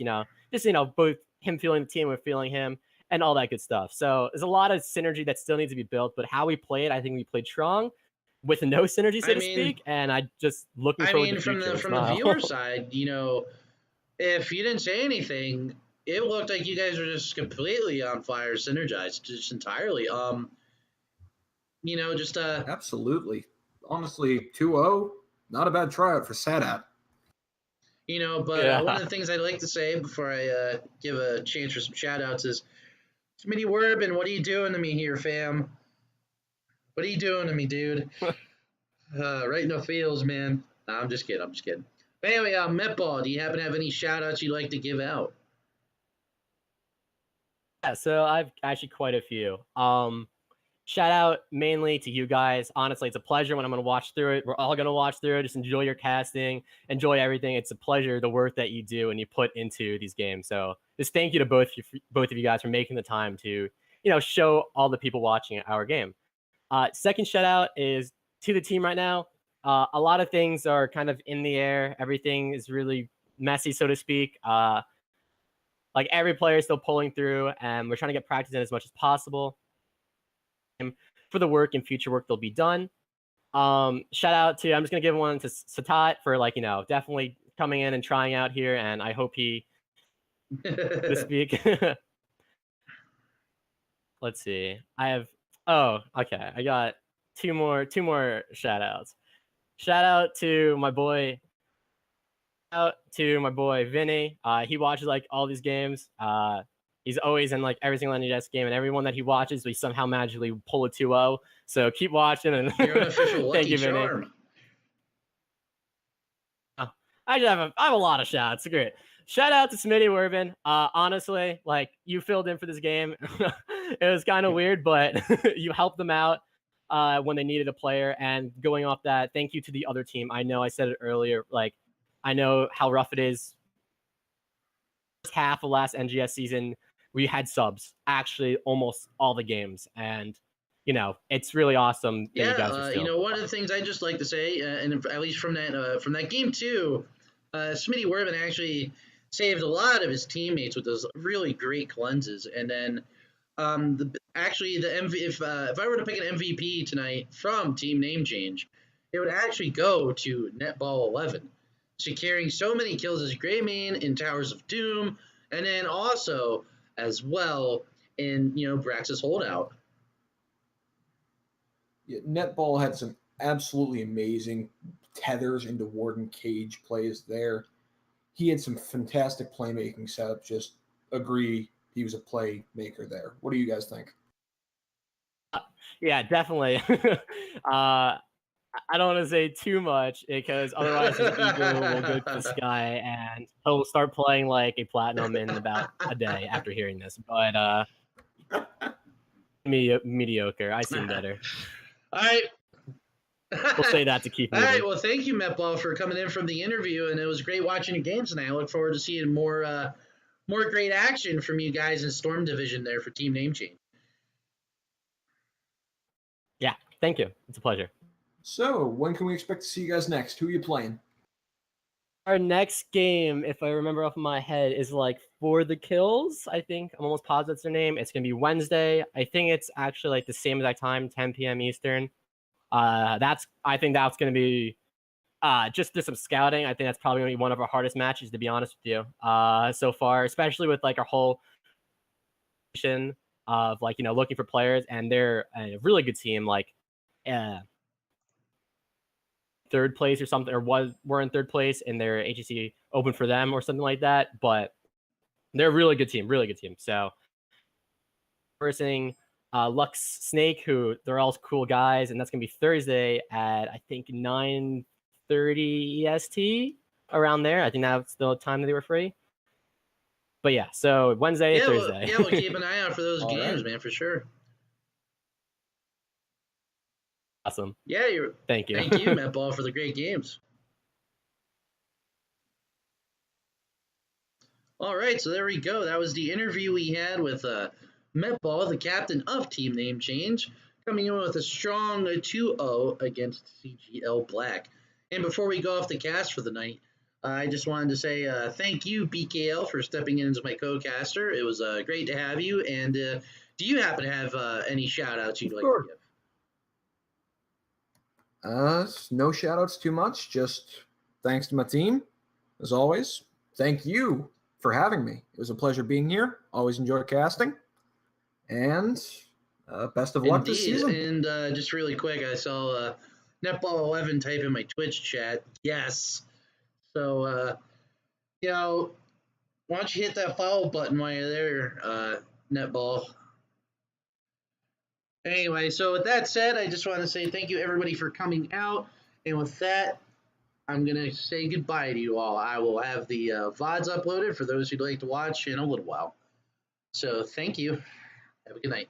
[SPEAKER 4] Just both him feeling the team, we're feeling him, and all that good stuff. So there's a lot of synergy that still needs to be built, but how we played, I think we played strong with no synergy, so to speak, and I just looking forward to the future.
[SPEAKER 1] From the viewer side, if you didn't say anything, it looked like you guys were just completely on fire, synergized, just entirely.
[SPEAKER 2] Absolutely. Honestly, 2-0, not a bad tryout for Sadat.
[SPEAKER 1] But one of the things I'd like to say before I give a chance for some shout outs is, Smitty Werbin, what are you doing to me here, fam? What are you doing to me, dude? Right in the feels, man. Nah, I'm just kidding. But anyway, Metball, do you happen to have any shout outs you'd like to give out?
[SPEAKER 4] Yeah, so I've actually quite a few. Shout out mainly to you guys. Honestly, it's a pleasure when I'm going to watch through it. We're all going to watch through it. Just enjoy your casting, enjoy everything. It's a pleasure, the work that you do and you put into these games. So just thank you to both of you guys for making the time to, show all the people watching our game. Second shout out is to the team right now. A lot of things are kind of in the air. Everything is really messy, so to speak. Like, every player is still pulling through, and we're trying to get practice in as much as possible for the work and future work that'll be done. Shout out to, I'm just gonna give one to Satat for definitely coming in and trying out here, and I hope he to speak. Let's see. I got two more shout outs. Shout out to my boy Vinny. He watches like all these games. He's always in like every single NGS game, and everyone that he watches, we somehow magically pull a 2-0. So keep watching, and
[SPEAKER 1] You're an official
[SPEAKER 4] thank
[SPEAKER 1] lucky
[SPEAKER 4] you, Vinny.
[SPEAKER 1] charm.
[SPEAKER 4] I have a lot of shout outs. Great. Shout out to Smitty Werbin. Honestly, like, you filled in for this game. It was kind of weird, but you helped them out when they needed a player. And going off that, thank you to the other team. I know I said it earlier. Like, I know how rough it is. First half of last NGS season, we had subs actually almost all the games, and it's really awesome that you guys are still.
[SPEAKER 1] One of the things I just like to say, and at least from that game too, Smitty Werbin actually saved a lot of his teammates with those really great cleanses, and then if I were to pick an MVP tonight from Team Name Change, it would actually go to Netball 11, securing so many kills as Greymane in Towers of Doom, and then also as well in Brax's Holdout.
[SPEAKER 2] Yeah, Netball had some absolutely amazing tethers into Warden Cage plays there. He had some fantastic playmaking setups. Just agree he was a playmaker there. What do you guys think?
[SPEAKER 4] Yeah, definitely. I don't want to say too much because otherwise his ego will go to the sky and he'll start playing like a platinum in about a day after hearing this. But mediocre. I seen better.
[SPEAKER 1] All right.
[SPEAKER 4] We'll say that to keep
[SPEAKER 1] All
[SPEAKER 4] moving.
[SPEAKER 1] right. Well, thank you, Metball, for coming in from the interview, and it was great watching your games tonight. I look forward to seeing more great action from you guys in Storm Division there for Team Name Change.
[SPEAKER 4] Yeah, thank you. It's a pleasure.
[SPEAKER 2] So, when can we expect to see you guys next? Who are you playing?
[SPEAKER 4] Our next game, if I remember off of my head, is like For the Kills. I think I'm almost positive that's their name. It's gonna be Wednesday. I think it's actually like the same exact time, 10 p.m. Eastern. I think that's gonna be just do some scouting. I think that's probably gonna be one of our hardest matches, to be honest with you. So far, especially with like our whole of like looking for players, and they're a really good team. Like, third place or something, or were in third place in their HEC Open for them or something like that. But they're a really good team, really good team. So versing Lux Snake, who they're all cool guys, and that's gonna be Thursday at I think 9:30 EST, around there. I think that's the time that they were free. But yeah, so Wednesday, Thursday.
[SPEAKER 1] We'll keep an eye out for those
[SPEAKER 2] All
[SPEAKER 1] games,
[SPEAKER 2] right.
[SPEAKER 1] man, for sure.
[SPEAKER 4] Awesome.
[SPEAKER 1] Yeah,
[SPEAKER 4] Thank you.
[SPEAKER 1] Thank you, Metball, for the great games. All right, so there we go. That was the interview we had with Metball, the captain of Team Name Change, coming in with a strong 2-0 against CGL Black. And before we go off the cast for the night, I just wanted to say thank you, BKL, for stepping in as my co-caster. It was great to have you. And do you happen to have any shout-outs you'd like to give?
[SPEAKER 2] No shout-outs too much. Just thanks to my team, as always. Thank you for having me. It was a pleasure being here. Always enjoy casting. And best of luck this season.
[SPEAKER 1] And just really quick, I saw Netball11 type in my Twitch chat. Yes. So, why don't you hit that follow button while you're there, Netball. Anyway, so with that said, I just want to say thank you, everybody, for coming out. And with that, I'm going to say goodbye to you all. I will have the VODs uploaded for those who'd like to watch in a little while. So thank you. Have a good night.